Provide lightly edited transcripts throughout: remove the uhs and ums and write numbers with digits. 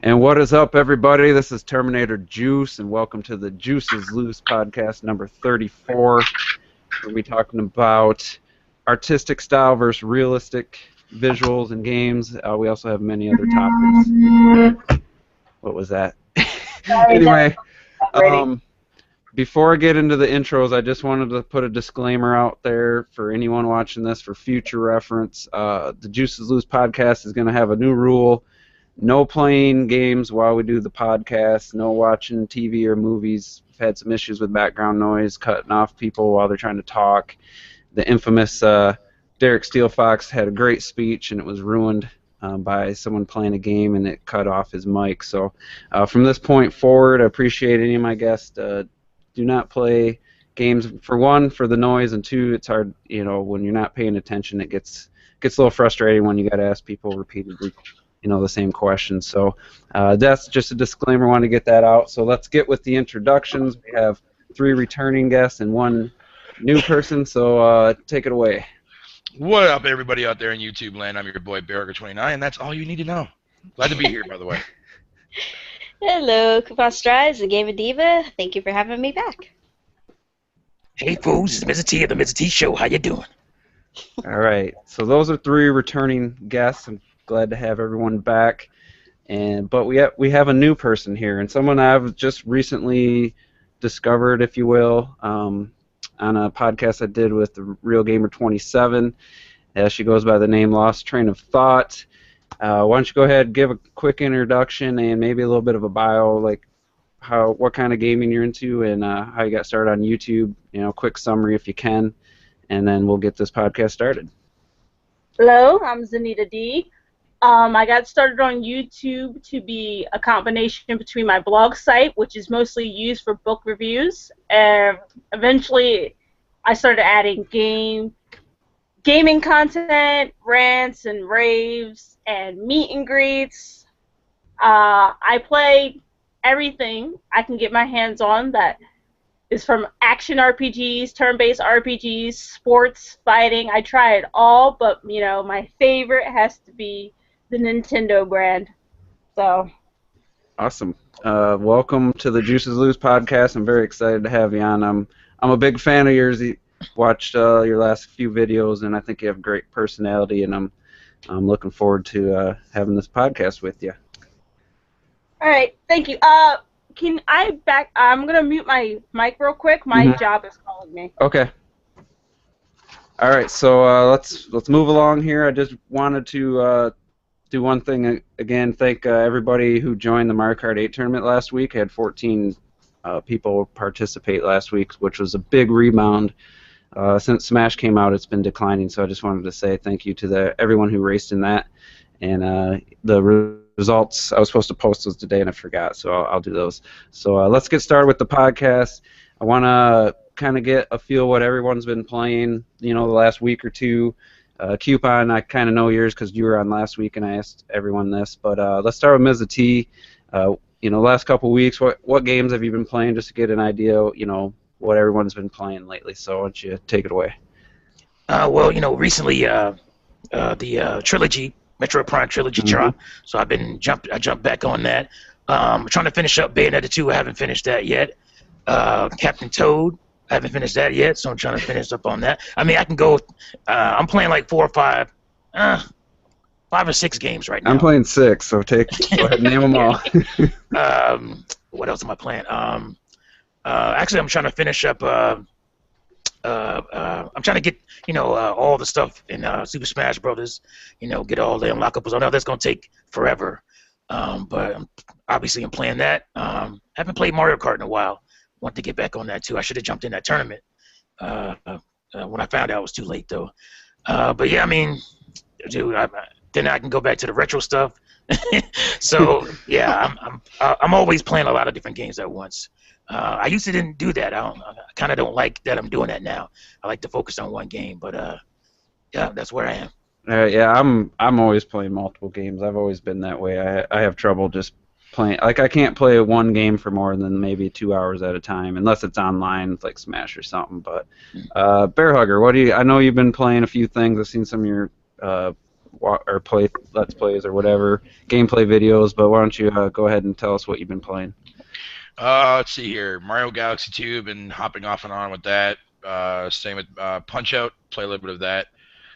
And what is up, everybody? This is Terminator Juice, and welcome to the Juices Loose podcast number 34. We'll be talking about artistic style versus realistic visuals in games. We also have many other topics. What was that? Anyway, before I get into the intros, I just wanted to put a disclaimer out there for anyone watching this for future reference. The Juices Loose podcast is going to have a new rule. No playing games while we do the podcast. No watching TV or movies. We've had some issues with background noise, cutting off people while they're trying to talk. The infamous Derek Steelfox had a great speech, and it was ruined by someone playing a game, and it cut off his mic. So from this point forward, I appreciate any of my guests. Do not play games, for one, for the noise, and two, it's hard, when you're not paying attention, it gets a little frustrating when you got to ask people repeatedly the same question. So that's just a disclaimer. I want to get that out. So let's get with the introductions. We have 3 returning guests and 1 new person. So take it away. What up, everybody out there in YouTube land? I'm your boy Barriger29, and that's all you need to know. Glad to be here, by the way. Hello, Coupon Strides, the Game of Diva. Thank you for having me back. Hey, fools, it's Mr. T of the Mr. T Show. How you doing? All right. So those are 3 returning guests. I'm glad to have everyone back, but we have a new person here, and someone I've just recently discovered, if you will, on a podcast I did with the Real Gamer 27. She goes by the name Lost Train of Thought. Why don't you go ahead and give a quick introduction and maybe a little bit of a bio, like what kind of gaming you're into and how you got started on YouTube. Quick summary if you can, and then we'll get this podcast started. Hello, I'm Zanita D. I got started on YouTube to be a combination between my blog site, which is mostly used for book reviews, and eventually I started adding gaming content, rants and raves, and meet and greets. I play everything I can get my hands on that is from action RPGs, turn-based RPGs, sports, fighting. I try it all, but my favorite has to be the Nintendo brand. So awesome. Welcome to the Juices Loose podcast. I'm very excited to have you on. I'm a big fan of yours. Watched your last few videos, and I think you have great personality, and I'm looking forward to having this podcast with you. All right, thank you. Can I back? I'm gonna mute my mic real quick. My job is calling me. Okay. All right, so let's move along here. I just wanted to do one thing again. Thank everybody who joined the Mario Kart 8 tournament last week. I had 14 people participate last week, which was a big rebound. Since Smash came out, it's been declining. So I just wanted to say thank you to everyone who raced in that. And the results, I was supposed to post those today and I forgot, so I'll do those. So let's get started with the podcast. I want to kind of get a feel what everyone's been playing, the last week or two. Coupon, I kind of know yours because you were on last week and I asked everyone this, but let's start with Ms. T. Last couple weeks, what games have you been playing, just to get an idea, what everyone's been playing lately. So why don't you take it away? Well, recently the trilogy, Metroid Prime trilogy dropped, so I jumped back on that. I'm trying to finish up Bayonetta 2. I haven't finished that yet. Captain Toad, I haven't finished that yet, so I'm trying to finish up on that. I mean, I can go. I'm playing like 4 or 5, 5 or 6 games right now. I'm playing 6, so go ahead and name them all. What else am I playing? Actually, I'm trying to finish up. I'm trying to get all the stuff in Super Smash Brothers. Get all the unlockables. I know that's gonna take forever, but obviously I'm playing that. Haven't played Mario Kart in a while. Want to get back on that too. I should have jumped in that tournament. When I found out it was too late though. But yeah, I mean, dude, then I can go back to the retro stuff. So yeah, I'm always playing a lot of different games at once. I used to didn't do that. I kind of don't like that I'm doing that now. I like to focus on one game, but yeah, that's where I am. Yeah, I'm always playing multiple games. I've always been that way. I have trouble just playing. Like, I can't play one game for more than maybe 2 hours at a time, unless it's online, like Smash or something. But Bear Hugger, what do you? I know you've been playing a few things. I've seen some of your or play Let's Plays or whatever, gameplay videos. But why don't you go ahead and tell us what you've been playing? Let's see here. Mario Galaxy 2, been hopping off and on with that. Same with Punch Out, play a little bit of that.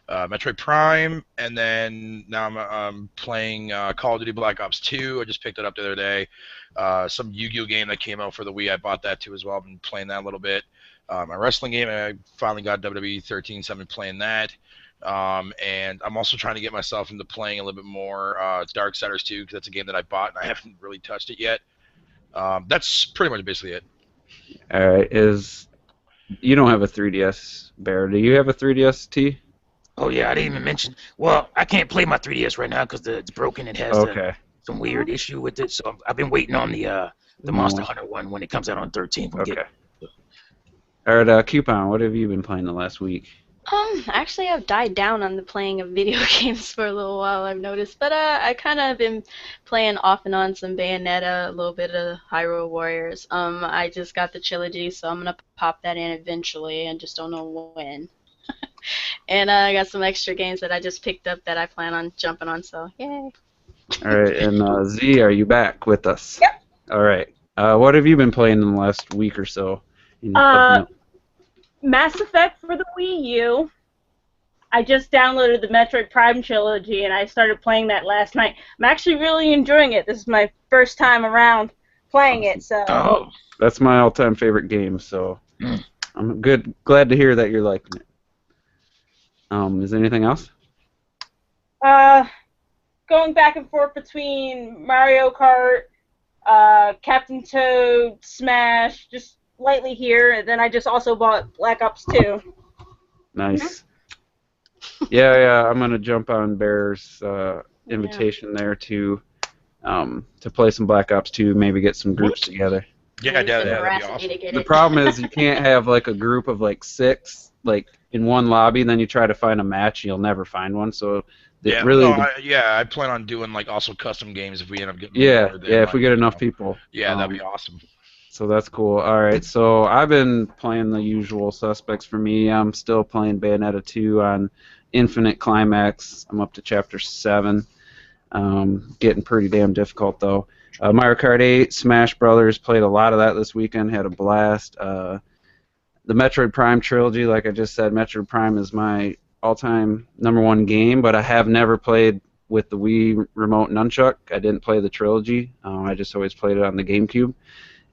Metroid Prime, and then now I'm playing Call of Duty Black Ops 2. I just picked it up the other day. Some Yu-Gi-Oh game that came out for the Wii, I bought that too as well. I've been playing that a little bit. My wrestling game, I finally got WWE 13, so I've been playing that. And I'm also trying to get myself into playing a little bit more Darksiders 2, because that's a game that I bought and I haven't really touched it yet. That's pretty much basically it. All right, you don't have a 3DS, Bear? Do you have a 3DS, T? Oh yeah, I didn't even mention. Well, I can't play my 3DS right now because it's broken. It has some weird issue with it. So I've been waiting on the Monster Hunter one when it comes out on 13th. Okay. All right, Coupon, what have you been playing the last week? Actually, I've died down on the playing of video games for a little while, I've noticed. But I kind of been playing off and on some Bayonetta, a little bit of Hyrule Warriors. I just got the trilogy, so I'm gonna pop that in eventually, and just don't know when. And I got some extra games that I just picked up that I plan on jumping on, so yay. All right, and Z, are you back with us? Yep. All right. What have you been playing in the last week or so? Mass Effect for the Wii U. I just downloaded the Metroid Prime trilogy, and I started playing that last night. I'm actually really enjoying it. This is my first time around playing it, so... Oh. That's my all-time favorite game, so I'm glad to hear that you're liking it. Is there anything else? Going back and forth between Mario Kart, Captain Toad, Smash, just lightly here, and then I just also bought Black Ops 2. Nice. Yeah, I'm gonna jump on Bear's invitation there to play some Black Ops 2, maybe get some groups together. Yeah, that'd be awesome. The problem is you can't have like a group of like 6 like in one lobby, then you try to find a match, you'll never find one. So I plan on doing like also custom games if we end up getting if we get enough people. Yeah, that'd be awesome. So that's cool. All right, so I've been playing the usual suspects for me. I'm still playing Bayonetta 2 on Infinite Climax. I'm up to Chapter 7. Getting pretty damn difficult though. Mario Kart 8, Smash Brothers, played a lot of that this weekend, had a blast. The Metroid Prime trilogy, like I just said, Metroid Prime is my all-time #1 game, but I have never played with the Wii Remote Nunchuck. I didn't play the trilogy. I just always played it on the GameCube,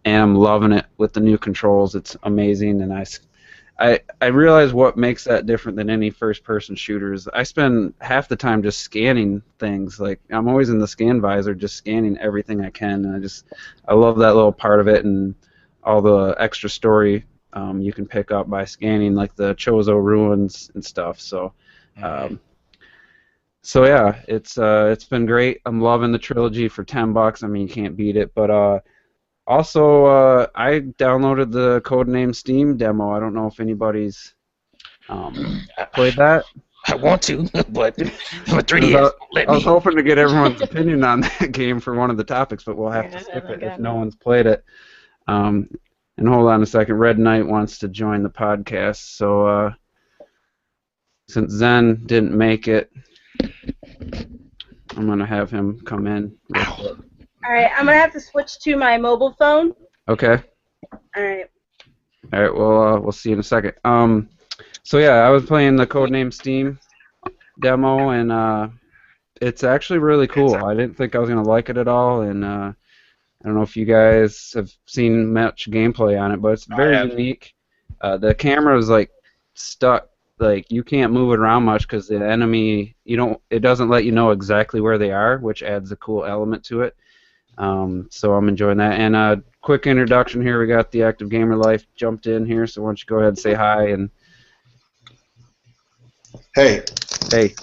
and I'm loving it with the new controls. It's amazing, and I realize what makes that different than any first-person shooters. I spend half the time just scanning things. Like I'm always in the scan visor, just scanning everything I can. And I love that little part of it and all the extra story you can pick up by scanning, like the Chozo ruins and stuff. So, yeah, it's been great. I'm loving the trilogy for $10. I mean, you can't beat it. But also, I downloaded the Codename S.T.E.A.M demo. I don't know if anybody's played that. I want to, but my 3DS I was hoping to get everyone's opinion on that game for one of the topics, but we'll have to skip it if no one's played it. And hold on a second. Red Knight wants to join the podcast, so since Zen didn't make it, I'm going to have him come in. All right, I'm going to have to switch to my mobile phone. Okay. All right. All right, well, we'll see in a second. So, yeah, I was playing the Codename S.T.E.A.M demo, and it's actually really cool. I didn't think I was going to like it at all, and I don't know if you guys have seen much gameplay on it, but it's very unique. The camera is like stuck, like you can't move it around much because the enemy, it doesn't let you know exactly where they are, which adds a cool element to it. So I'm enjoying that. And quick introduction here, we got the Active Gamer Life jumped in here, so why don't you go ahead and say hi and. Hey. Hey.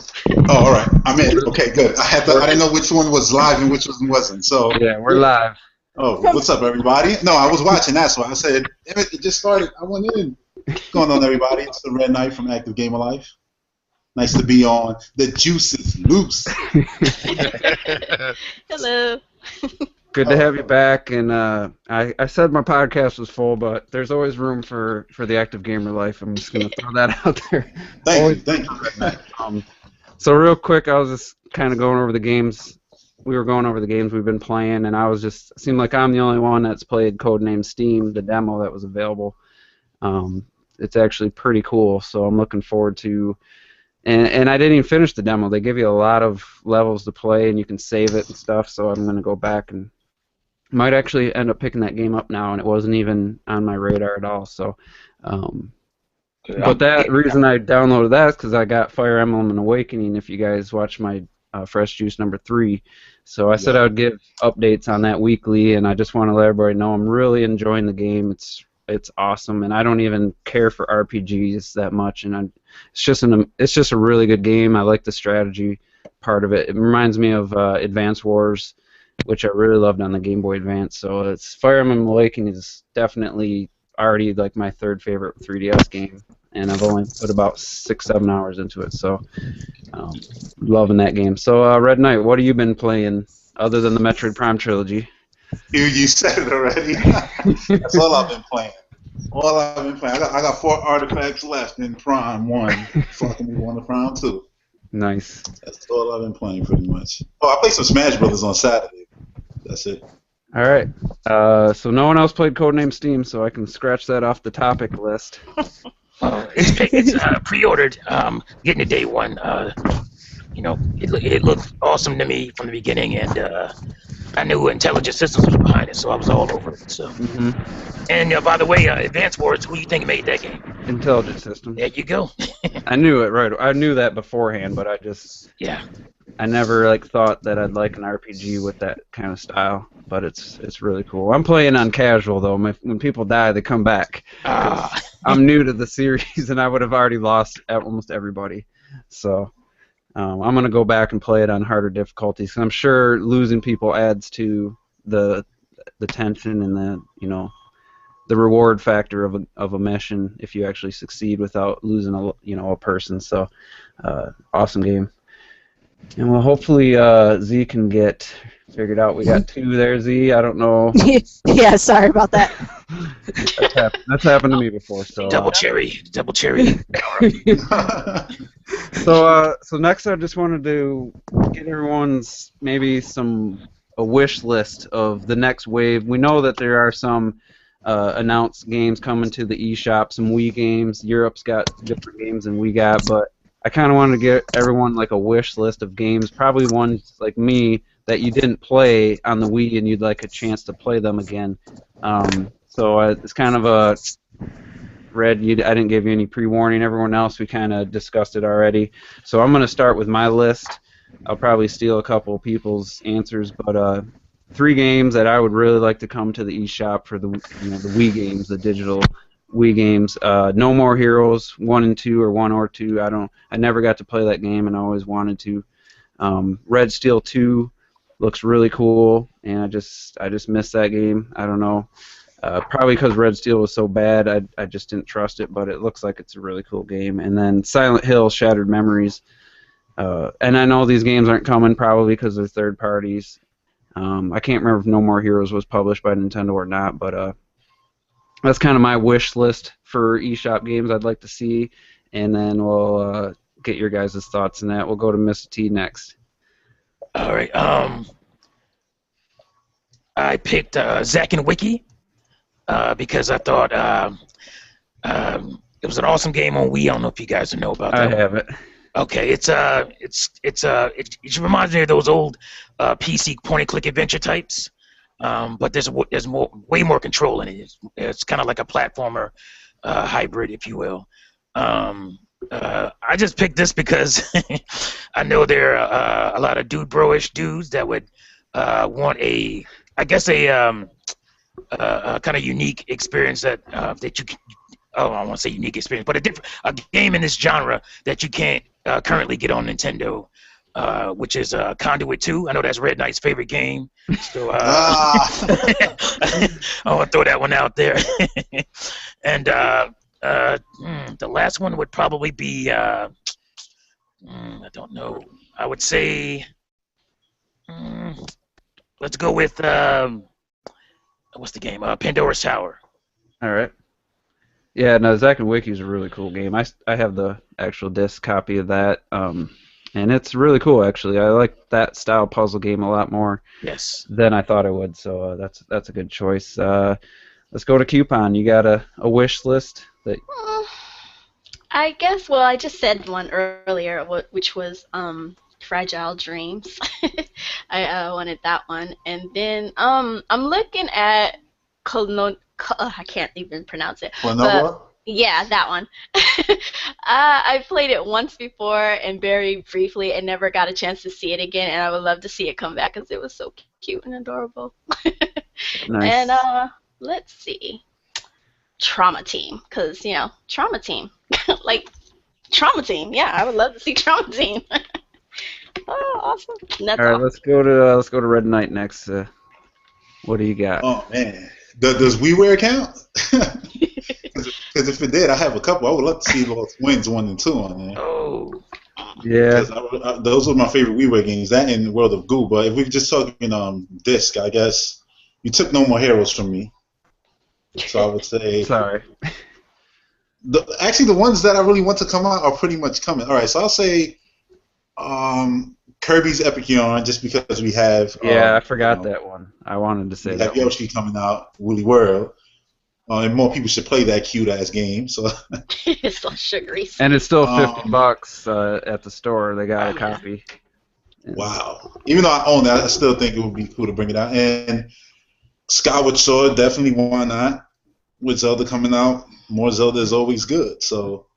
Oh, all right. I'm in. Okay, good. I didn't know which one was live and which one wasn't. So. Yeah, we're live. Oh, what's up, everybody? No, I was watching that, so I said, damn it just started. I went in. What's going on, everybody? It's the Red Knight from Active Gamer Life. Nice to be on. The juice is loose. Hello. Good to have you back. And I said my podcast was full, but there's always room for the Active Gamer Life. I'm just going to throw that out there. Thank you. So real quick, I was just kind of going over the games. We were going over the games we've been playing, and I was just seemed like I'm the only one that's played Codename S.T.E.A.M, the demo that was available. It's actually pretty cool, so I'm looking forward to. And I didn't even finish the demo. They give you a lot of levels to play, and you can save it and stuff. So I'm gonna go back and might actually end up picking that game up now, and it wasn't even on my radar at all. So. But that reason I downloaded that is because I got Fire Emblem and Awakening. If you guys watch my Fresh Juice number 3, so I said I would give updates on that weekly, and I just want to let everybody know I'm really enjoying the game. It's awesome, and I don't even care for RPGs that much, and it's just a really good game. I like the strategy part of it. It reminds me of Advance Wars, which I really loved on the Game Boy Advance. So it's Fire Emblem Awakening is definitely already like my third favorite 3DS game, and I've only put about 6-7 hours into it, so loving that game. So Red Knight, what have you been playing other than the Metroid Prime trilogy? You said it already. That's all I've been playing. All I've been playing. I got 4 artifacts left in Prime 1. Fucking move on to Prime 2. Nice. That's all I've been playing pretty much. Oh, I played some Smash Brothers on Saturday. That's it. All right. So no one else played Codename S.T.E.A.M, so I can scratch that off the topic list. It's pre-ordered. Getting to day one. It looked awesome to me from the beginning, and I knew Intelligent Systems was behind it, so I was all over it. So. And by the way, Advance Wars, who do you think made that game? Intelligent Systems. There you go. I knew it right. I knew that beforehand, but I never thought that I'd like an RPG with that kind of style. But it's really cool. I'm playing on casual though. When people die, they come back. I'm new to the series, and I would have already lost almost everybody. So I'm gonna go back and play it on harder difficulties. I'm sure losing people adds to the tension and the reward factor of a mission if you actually succeed without losing a person. So awesome game. And well, hopefully Z can get figured out. We got 2 there, Z. I don't know. Yeah, sorry about that. That's happened to me before. So double cherry. So next, I just wanted to get everyone's maybe a wish list of the next wave. We know that there are some announced games coming to the eShop, some Wii games. Europe's got different games than we got, but I kind of wanted to get everyone a wish list of games, probably ones like me that you didn't play on the Wii and you'd like a chance to play them again. So it's kind of a Red. I didn't give you any pre-warning. Everyone else, we kind of discussed it already. So I'm going to start with my list. I'll probably steal a couple people's answers, but 3 games that I would really like to come to the eShop for the Wii games, the digital Wii games. No More Heroes 1 and 2, or 1 or 2. I never got to play that game, and I always wanted to. Red Steel 2 looks really cool, and I just missed that game. I don't know. Probably because Red Steel was so bad, I just didn't trust it, but it looks like it's a really cool game. And then Silent Hill Shattered Memories. And I know these games aren't coming probably because they're third parties. I can't remember if No More Heroes was published by Nintendo or not, but that's kind of my wish list for eShop games I'd like to see, and then we'll get your guys' thoughts on that. We'll go to Mr. T next. All right. I picked Zack and Wiki because I thought it was an awesome game on Wii. I don't know if you guys know about that. I have it. Okay, it reminds me of those old PC point-and-click adventure types, but there's way more control in it. It's kind of like a platformer hybrid, if you will. I just picked this because I know there are a lot of bro-ish dudes that would want a kind of unique experience that you can. Oh, I won't say unique experience, but a game in this genre that you can't currently get on Nintendo, which is Conduit 2. I know that's Red Knight's favorite game, so I want to throw that one out there. And the last one would probably be I don't know. I would say let's go with what's the game? Pandora's Tower. All right. Yeah, no, Zack and Wiki is a really cool game. I have the actual disc copy of that, and and it's really cool actually. I like that style puzzle game a lot more Yes. than I thought I would. So that's a good choice. Let's go to Coupon. You got a wish list that? I guess. Well, I just said one earlier, which was Fragile Dreams. I wanted that one, and then I'm looking at I can't even pronounce it. Lenovo? Yeah, that one. I played it once before and very briefly and never got a chance to see it again, and I would love to see it come back because it was so cute and adorable. Nice. And let's see. Trauma Team, because, Trauma Team. Like, Trauma Team. Yeah, I would love to see Trauma Team. Oh, awesome. And that's All right, all. let's go to Red Knight next. What do you got? Oh man, does WiiWare count? Because if it did, I have a couple. I would love to see Lost Winds 1 and 2 on there. Oh. Yeah. Those were my favorite WiiWare games. That and World of Goo. But if we're just talking disc, I guess you took No More Heroes from me. So I would say. Sorry. Actually, the ones that I really want to come out are pretty much coming. All right, so I'll say Kirby's Epic Yarn, just because we have. Yeah, I forgot that one. I wanted to say we that. have Yoshi coming out, Woolly World. And more people should play that cute ass game. So It's so sugary. And it's still $50 at the store. They got a copy. Wow. Even though I own that, I still think it would be cool to bring it out. And Skyward Sword, definitely, why not? With Zelda coming out, more Zelda is always good. So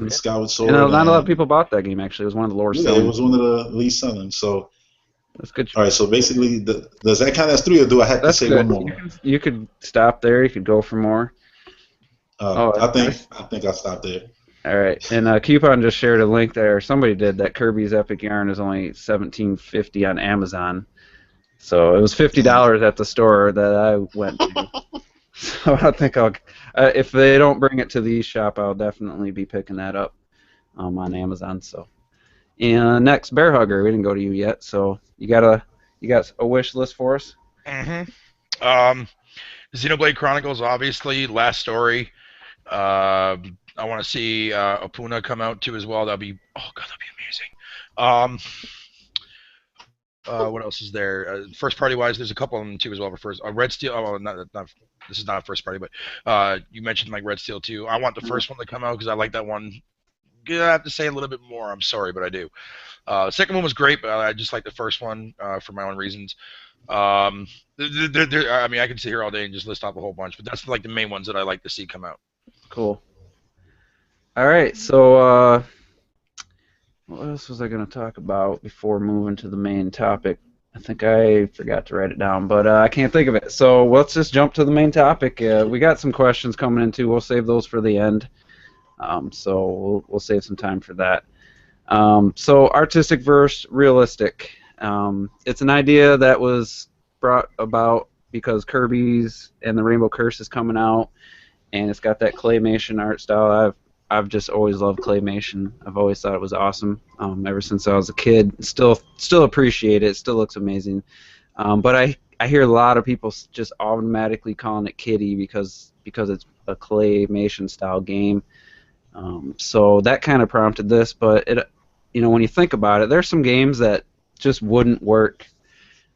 Skyward Sword. Not a lot of people bought that game, actually. It was one of the lower selling. It was one of the least selling. So that's good. All right, so basically, does that count as 3, or do I have to say good. one more? You could stop there. You could go for more. I think I'll stop there. All right, and Coupon just shared a link there. Somebody did that Kirby's Epic Yarn is only $17.50 on Amazon. So it was $50 at the store that I went to. So I think if they don't bring it to the eShop, I'll definitely be picking that up on Amazon. So, and next, Bear Hugger. We didn't go to you yet, so you got a wish list for us? Mm-hmm. Xenoblade Chronicles, obviously. Last Story. I want to see Opuna come out too as well. That'd be amazing. What else is there? First party wise, there's a couple of them too as well. For first, Red Steel. Oh, not this is not a first party, but you mentioned like Red Steel 2. I want the first one to come out because I like that one. I have to say a little bit more. I'm sorry, but I do. The second one was great, but I just like the first one for my own reasons. I mean, I can sit here all day and just list off a whole bunch, but that's like the main ones that I like to see come out. Cool. All right, so what else was I going to talk about before moving to the main topic? I think I forgot to write it down, but I can't think of it. So let's just jump to the main topic. We got some questions coming in too. We'll save those for the end. So we'll save some time for that. So artistic versus realistic. It's an idea that was brought about because Kirby's and the Rainbow Curse is coming out, and it's got that claymation art style. I've just always loved claymation. I've always thought it was awesome. Ever since I was a kid, still appreciate it. It still looks amazing. But I hear a lot of people just automatically calling it kiddie because it's a claymation style game. So that kind of prompted this. But when you think about it, there's some games that just wouldn't work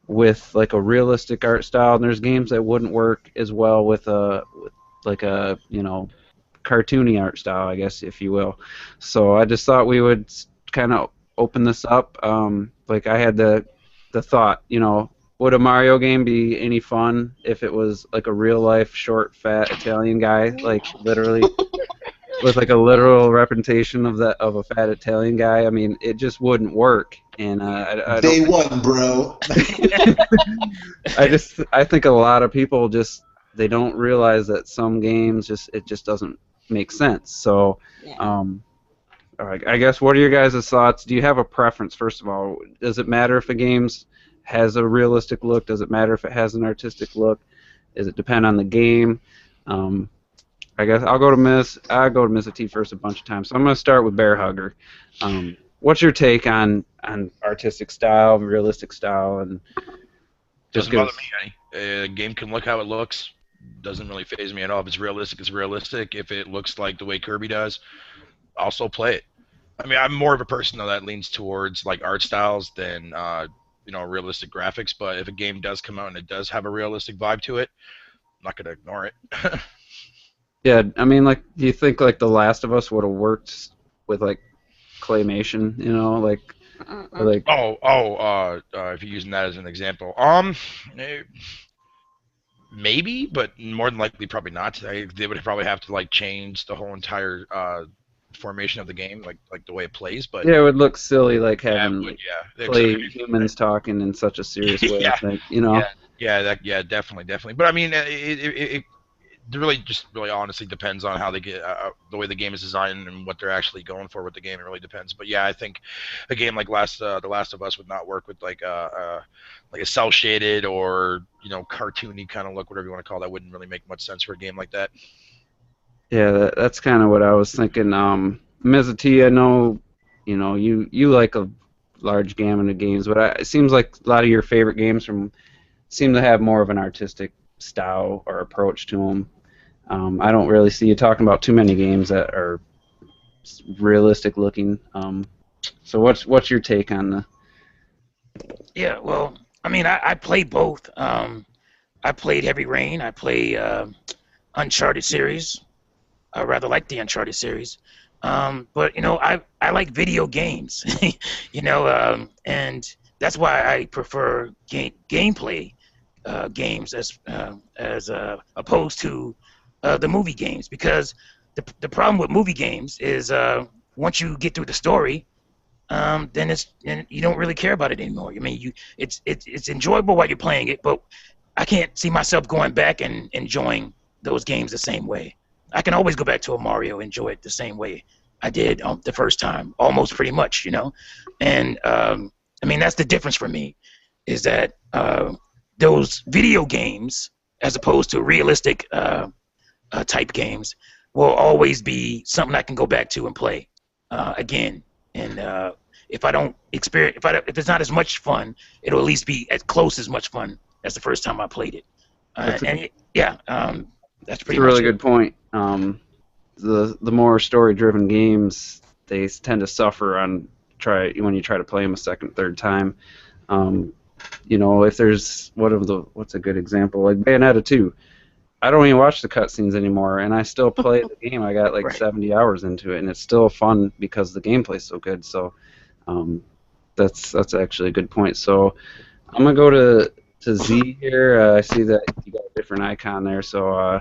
with like a realistic art style, and there's games that wouldn't work as well with a cartoony art style, I guess, if you will. So I just thought we would kind of open this up. Like I had the thought, would a Mario game be any fun if it was like a real life short fat Italian guy, like literally with like a literal representation of a fat Italian guy? I mean, it just wouldn't work. And Day one, bro. I think a lot of people they don't realize that some games it just doesn't make sense. So, I guess what are your guys' thoughts? Do you have a preference, first of all? Does it matter if a game has a realistic look? Does it matter if it has an artistic look? Does it depend on the game? I guess I go to Miss T first a bunch of times. So I'm going to start with Bear Hugger. What's your take on artistic style, realistic style, and doesn't bother me any. A game can look how it looks. Doesn't really faze me at all. If it's realistic, it's realistic. If it looks like the way Kirby does, I'll still play it. I mean, I'm more of a person though that leans towards like art styles than realistic graphics. But if a game does come out and it does have a realistic vibe to it, I'm not gonna ignore it. Yeah, I mean, like, do you think like The Last of Us would have worked with like claymation? You know, like if you're using that as an example, eh, maybe, but more than likely, probably not. They would probably have to like change the whole entire formation of the game, like the way it plays. But yeah, it would look silly like yeah, having it would, yeah, play exactly. humans talking in such a serious way. Yeah. I think, you know. Yeah, definitely. But I mean, it really honestly depends on how they get the way the game is designed and what they're actually going for with the game. It really depends. But yeah, I think a game like The Last of Us would not work with like a cell shaded or cartoony kind of look, whatever you want to call it. That wouldn't really make much sense for a game like that. Yeah, that's kind of what I was thinking. Mr. T, I know, you like a large gamut of games, but it seems like a lot of your favorite games seem to have more of an artistic style or approach to them. I don't really see you talking about too many games that are realistic looking. So what's your take on the? Yeah, well, I mean, I play both. I played Heavy Rain. I play Uncharted series. I rather like the Uncharted series. But I like video games. And that's why I prefer gameplay games as opposed to the movie games, because the problem with movie games is once you get through the story, then you don't really care about it anymore. I mean, it's enjoyable while you're playing it, but I can't see myself going back and enjoying those games the same way. I can always go back to a Mario and enjoy it the same way I did the first time, almost pretty much, And I mean, that's the difference for me, is that those video games, as opposed to realistic type games, will always be something I can go back to and play again. And if I don't experience, if it's not as much fun, it'll at least be as close as much fun as the first time I played it. That's pretty a much really it. good point. The more story-driven games, they tend to suffer when you try to play them a second, third time. If there's what's a good example, like Bayonetta 2. I don't even watch the cutscenes anymore, and I still play the game. I got like Right. 70 hours into it, and it's still fun because the gameplay's so good. So that's actually a good point. So I'm gonna go to Z here. I see that you got a different icon there, so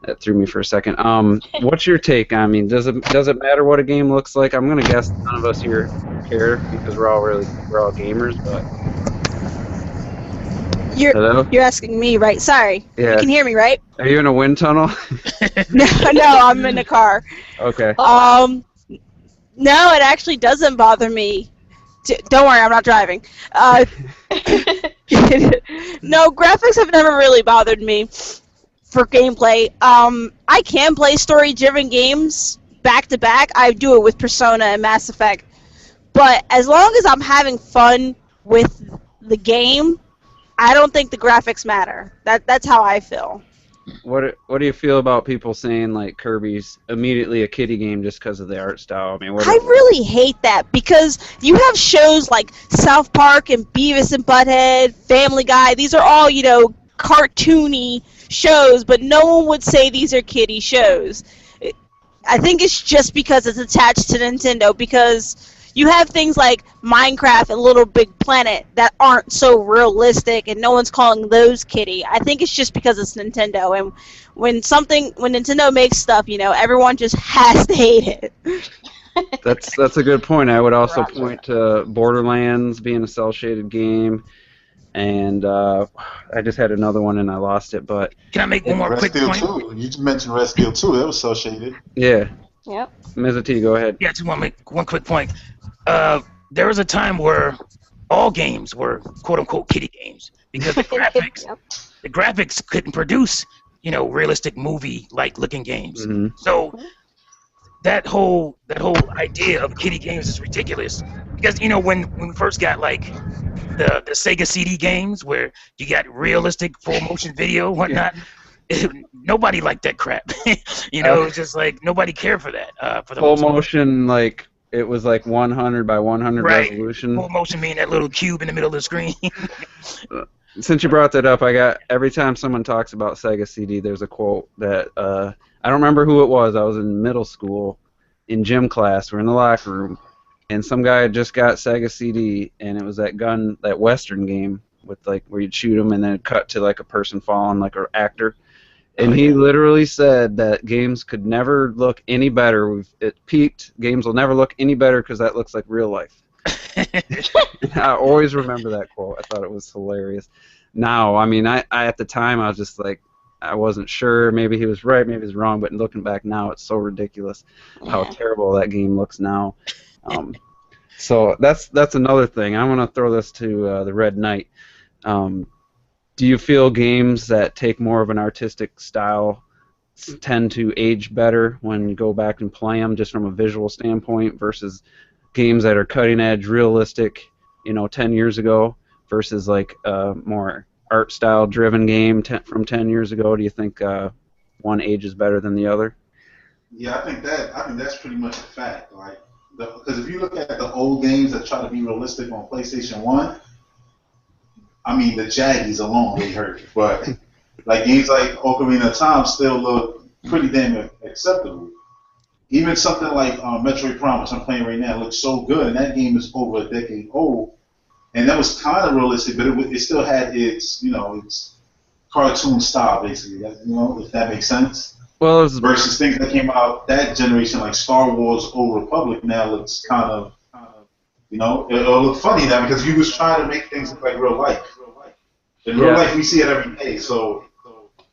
that threw me for a second. What's your take? I mean, does it matter what a game looks like? I'm gonna guess none of us here care because we're all gamers, but. Hello? You're asking me, right? Sorry. Yeah. You can hear me, right? Are you in a wind tunnel? No, I'm in the car. Okay. No, it actually doesn't bother me. Don't worry, I'm not driving. No, graphics have never really bothered me for gameplay. I can play story-driven games back to back. I do it with Persona and Mass Effect. But as long as I'm having fun with the game, I don't think the graphics matter. That's how I feel. What do you feel about people saying like Kirby's immediately a kiddie game just because of the art style? I mean, I really hate that, because you have shows like South Park and Beavis and Butthead, Family Guy. These are all, cartoony shows, but no one would say these are kiddie shows. I think it's just because it's attached to Nintendo, because you have things like Minecraft and Little Big Planet that aren't so realistic, and no one's calling those kiddie. I think it's just because it's Nintendo, and when Nintendo makes stuff, everyone just has to hate it. That's a good point. I would also point to Borderlands being a cel-shaded game, and I just had another one and I lost it. But Can I make one more quick Steel point? 2. You just mentioned Red Steel 2. That was cel shaded. yeah, Yep. Ms. T, go ahead. Yeah, I just want to make one quick point. There was a time where all games were quote-unquote kiddie games, because the graphics couldn't produce, realistic movie-like looking games. Mhm. So that whole idea of kiddie games is ridiculous, because when we first got like the Sega CD games where you got realistic full motion video and whatnot. Nobody liked that crap. It was just like nobody cared for that. For the Full most part. motion, like it was like 100 by 100 Right. resolution. Full motion being that little cube in the middle of the screen. Since you brought that up, every time someone talks about Sega CD, there's a quote that I don't remember who it was. I was in middle school, in gym class. We're in the locker room, and some guy had just got Sega CD, and it was that Western game with like where you'd shoot them and then cut to like a person falling, like an actor. And he literally said that games could never look any better. It peaked. Games will never look any better because that looks like real life. I always remember that quote. I thought it was hilarious. Now, I mean, I at the time I was just like, I wasn't sure. Maybe he was right, maybe he was wrong. But looking back now, it's so ridiculous how terrible that game looks now. So that's another thing. I want to throw this to the Red Knight. Do you feel games that take more of an artistic style tend to age better when you go back and play them, just from a visual standpoint, versus games that are cutting edge, realistic, 10 years ago, versus like a more art style driven game from 10 years ago? Do you think one ages better than the other? Yeah, I think that's pretty much a fact. Like, because if you look at the old games that try to be realistic on PlayStation 1, I mean, the Jaggies alone they hurt. But like games like Ocarina of Time still look pretty damn acceptable. Even something like Metroid Prime, which I'm playing right now, looks so good, and that game is over a decade old, and that was kind of realistic, but it still had its, its cartoon style, basically. If that makes sense. Well, it was versus things that came out that generation, like Star Wars: Old Republic, now looks kind of, it'll look funny now because you was trying to make things look like real life. In real life, we see it every day, so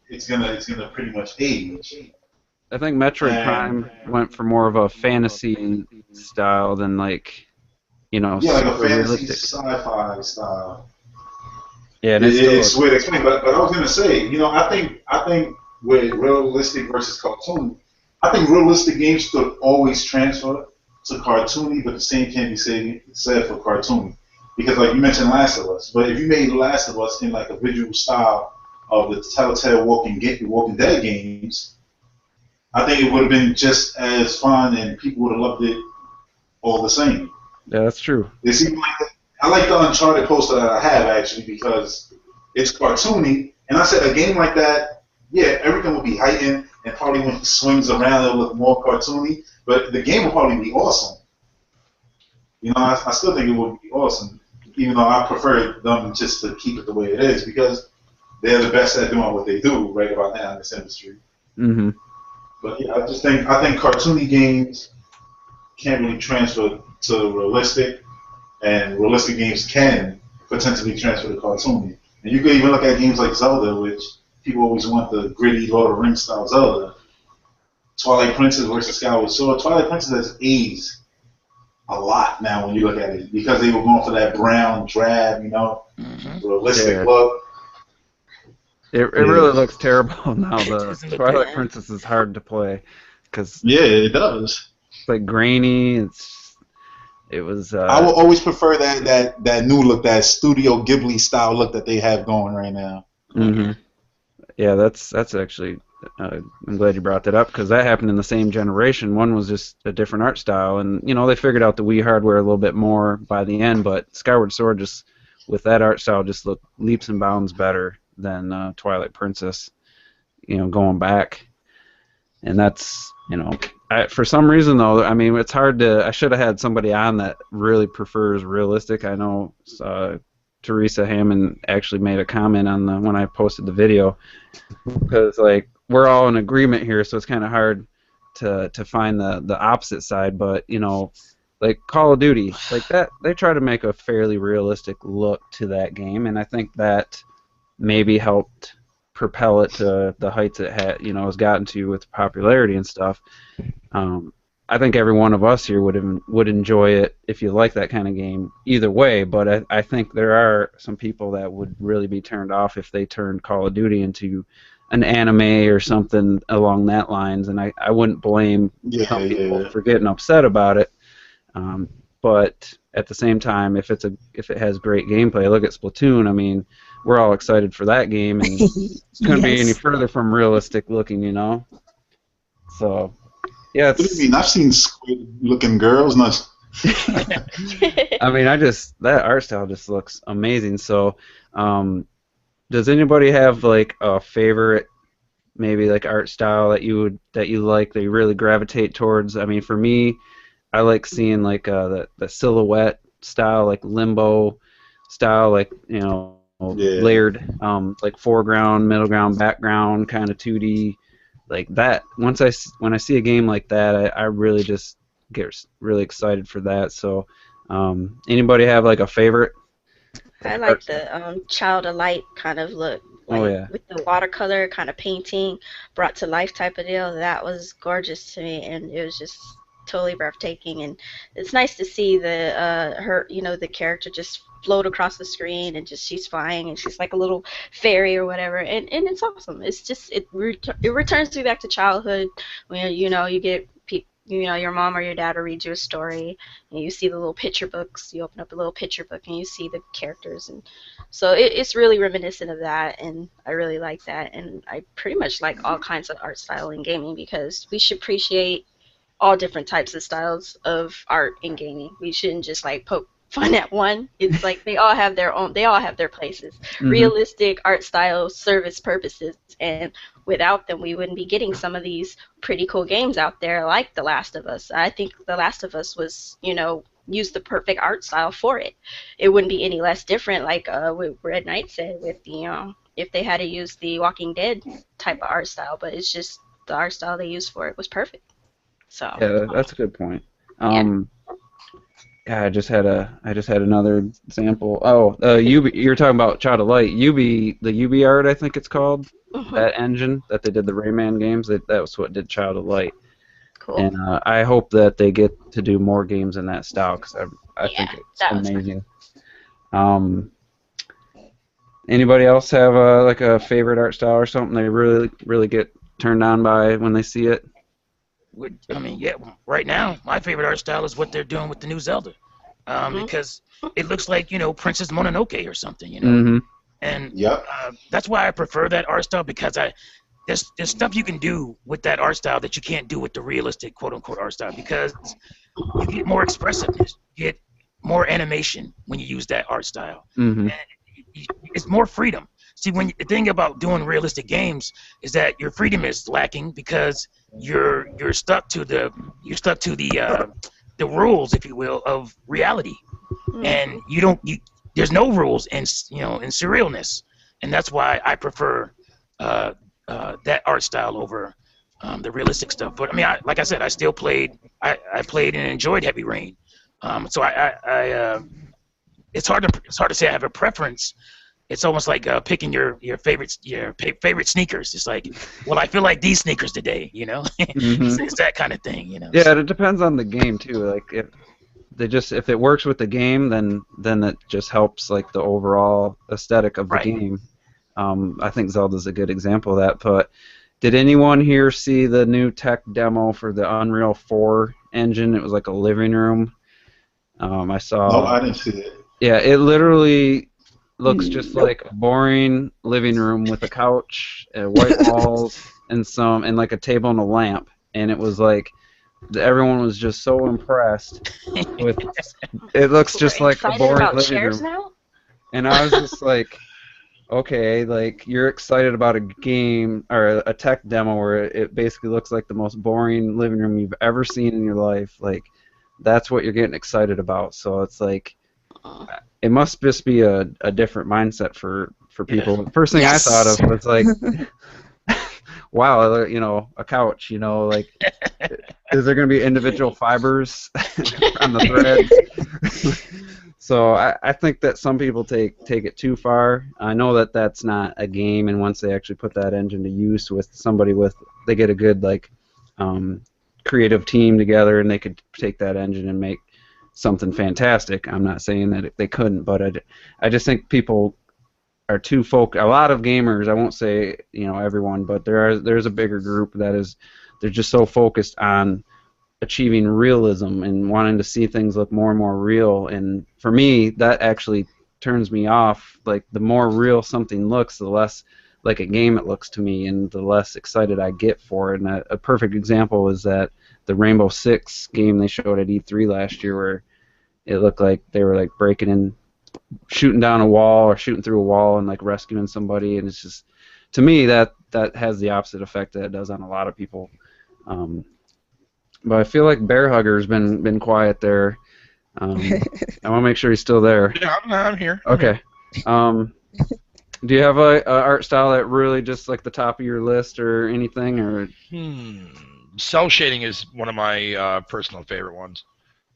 it's gonna pretty much age. I think Metroid Prime went for more of a fantasy style than like, like a fantasy realistic sci-fi style. Yeah, and it's weird to explain, but I was gonna say, I think with realistic versus cartoon, I think realistic games could always transfer to cartoony, but the same can't be said for cartoony. Because like you mentioned Last of Us, but if you made Last of Us in like a visual style of the Telltale Walking Dead games, I think it would have been just as fun and people would have loved it all the same. Yeah, that's true. It seemed like I like the Uncharted poster that I have actually because it's cartoony, and I said a game like that, yeah, everything will be heightened and probably when it swings around it'll look more cartoony, but the game will probably be awesome. I still think it would be awesome, even though I prefer them just to keep it the way it is because they're the best at doing what they do right about now in this industry. Mm-hmm. But yeah, I think cartoony games can't really transfer to realistic, and realistic games can potentially transfer to cartoony. And you could even look at games like Zelda, which people always want the gritty Lord of the Rings style Zelda. Twilight Princess versus Skyward Sword. Twilight Princess has aged a lot now when you look at it because they were going for that brown drab, realistic look. It really looks terrible now. The Twilight Princess is hard to play because it does. It's like grainy. It was. I will always prefer that new look, that Studio Ghibli style look that they have going right now. Mm-hmm. Yeah, that's actually. I'm glad you brought that up because that happened in the same generation. One was just a different art style, and they figured out the Wii hardware a little bit more by the end. But Skyward Sword just with that art style just looked leaps and bounds better than Twilight Princess. Going back, and that's for some reason though. I mean, it's hard to. I should have had somebody on that really prefers realistic. I know Teresa Hammond actually made a comment on when I posted the video because like. We're all in agreement here, so it's kind of hard to find the opposite side. But like Call of Duty, like that, they try to make a fairly realistic look to that game, and I think that maybe helped propel it to the heights it has gotten to with popularity and stuff. I think every one of us here would enjoy it if you like that kind of game either way. But I think there are some people that would really be turned off if they turned Call of Duty into an anime or something along that lines, and I wouldn't blame some people for getting upset about it. But at the same time, if it has great gameplay, look at Splatoon. I mean, we're all excited for that game, and it couldn't be any further from realistic looking, So yeah, what do you mean? I've seen squid-looking girls. I mean, that art style just looks amazing. So, does anybody have like a favorite, maybe like art style that you like that you really gravitate towards? I mean, for me, I like seeing like the silhouette style, like limbo style, like Yeah. layered, like foreground, middle ground, background, kind of 2D, like that. When I see a game like that, I really just get really excited for that. So, anybody have like a favorite? I Art like the child of light kind of look, Oh like yeah. with the watercolor kind of painting brought to life type of deal. That was gorgeous to me, and it was just totally breathtaking. And it's nice to see the her, the character just float across the screen and just she's flying and she's like a little fairy or whatever, and it's awesome. It's just it returns me back to childhood when you get your mom or your dad will read you a story and you see the little picture books. You open up a little picture book and you see the characters, and so it's really reminiscent of that, and I really like that. And I pretty much like all kinds of art style in gaming because we should appreciate all different types of styles of art in gaming. We shouldn't just like poke fun at one. It's like they all have their places. Hmm. Realistic art styles serve its purposes, and without them we wouldn't be getting some of these pretty cool games out there like The Last of Us. I think The Last of Us was, used the perfect art style for it. It wouldn't be any less different like what Red Knight said with the if they had to use the Walking Dead type of art style, but it's just the art style they used for it was perfect. So, Yeah, that's a good point. yeah. Yeah, I just had another example. Oh, you're talking about Child of Light. The UB art, I think it's called. Mhm. That engine that they did the Rayman games, that was what did Child of Light. Cool. And I hope that they get to do more games in that style because I Yeah, think it's that was amazing. Anybody else have like a favorite art style or something they really really get turned on by when they see it? I mean, yeah, right now, my favorite art style is what they're doing with the new Zelda. Mhm. Because it looks like, Princess Mononoke or something, Mm-hmm. And Yep. that's why I prefer that art style because there's stuff you can do with that art style that you can't do with the realistic quote unquote art style because you get more expressiveness, you get more animation when you use that art style. Mm-hmm. It's more freedom. See, the thing about doing realistic games is that your freedom is lacking because you're stuck to the rules, if you will, of reality, and there's no rules in surrealness, and that's why I prefer that art style over the realistic stuff. But I mean, like I said, I still played. I played and enjoyed Heavy Rain. So it's hard to say I have a preference. It's almost like picking your favorite sneakers. It's like, well, I feel like these sneakers today, Mm-hmm. it's that kind of thing, Yeah, it depends on the game too. Like if it works with the game, then it just helps like the overall aesthetic of the Right. game. I think Zelda's a good example of that. But did anyone here see the new tech demo for the Unreal 4 engine? It was like a living room. I No, saw. I didn't see it. Yeah, it literally looks just like a boring living room with a couch, white walls, and like a table and a lamp. And it was like everyone was just so impressed with. It looks just We're like a excited boring about living chairs room, now? and I was just like, okay, like you're excited about a game or a tech demo where it basically looks like the most boring living room you've ever seen in your life. Like that's what you're getting excited about. So it's like it must just be a different mindset for people. Yeah. The first thing Yes. I thought of was like, wow, a couch, like is there going to be individual fibers on the threads? So I think that some people take it too far. I know that that's not a game, and once they actually put that engine to use with somebody they get a good creative team together, and they could take that engine and make something fantastic. I'm not saying that they couldn't, but I just think people are too a lot of gamers, I won't say everyone, but there's a bigger group they're just so focused on achieving realism and wanting to see things look more and more real. And for me, that actually turns me off. Like the more real something looks, the less like a game it looks to me, and the less excited I get for it. And a perfect example is that the Rainbow Six game they showed at E3 last year, where it looked like they were like breaking in, shooting down a wall or shooting through a wall and like rescuing somebody, and it's just, to me, that has the opposite effect that it does on a lot of people. But I feel like Bear Hugger's been quiet there. I want to make sure he's still there. Yeah, I'm here. Okay. Do you have a art style that really just like the top of your list or anything, or? Cell shading is one of my personal favorite ones.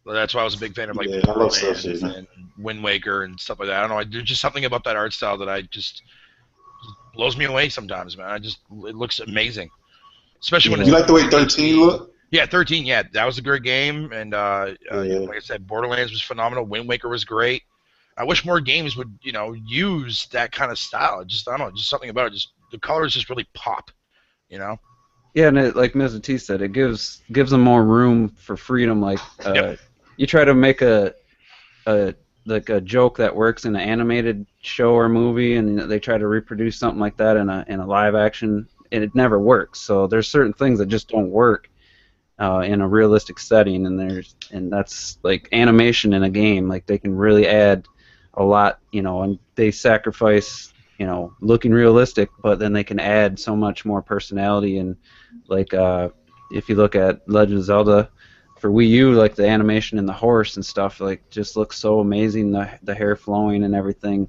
That's why I was a big fan of like I love cell shading and Wind Waker and stuff like that. I don't know. There's just something about that art style that I just blows me away sometimes, man. It looks amazing, especially when you like the way 13 look. Yeah, 13. Yeah, that was a great game, and like I said, Borderlands was phenomenal. Wind Waker was great. I wish more games would, use that kind of style. Just, I don't know, just something about it. Just the colors just really pop, Yeah, and it, like Ms. T said, it gives them more room for freedom. Like, you try to make a joke that works in an animated show or movie, and they try to reproduce something like that in a live action, and it never works. So there's certain things that just don't work in a realistic setting, and that's like animation in a game. Like, they can really add a lot, and they sacrifice, looking realistic, but then they can add so much more personality. And like, if you look at Legend of Zelda for Wii U, like the animation and the horse and stuff, like, just looks so amazing. The hair flowing and everything.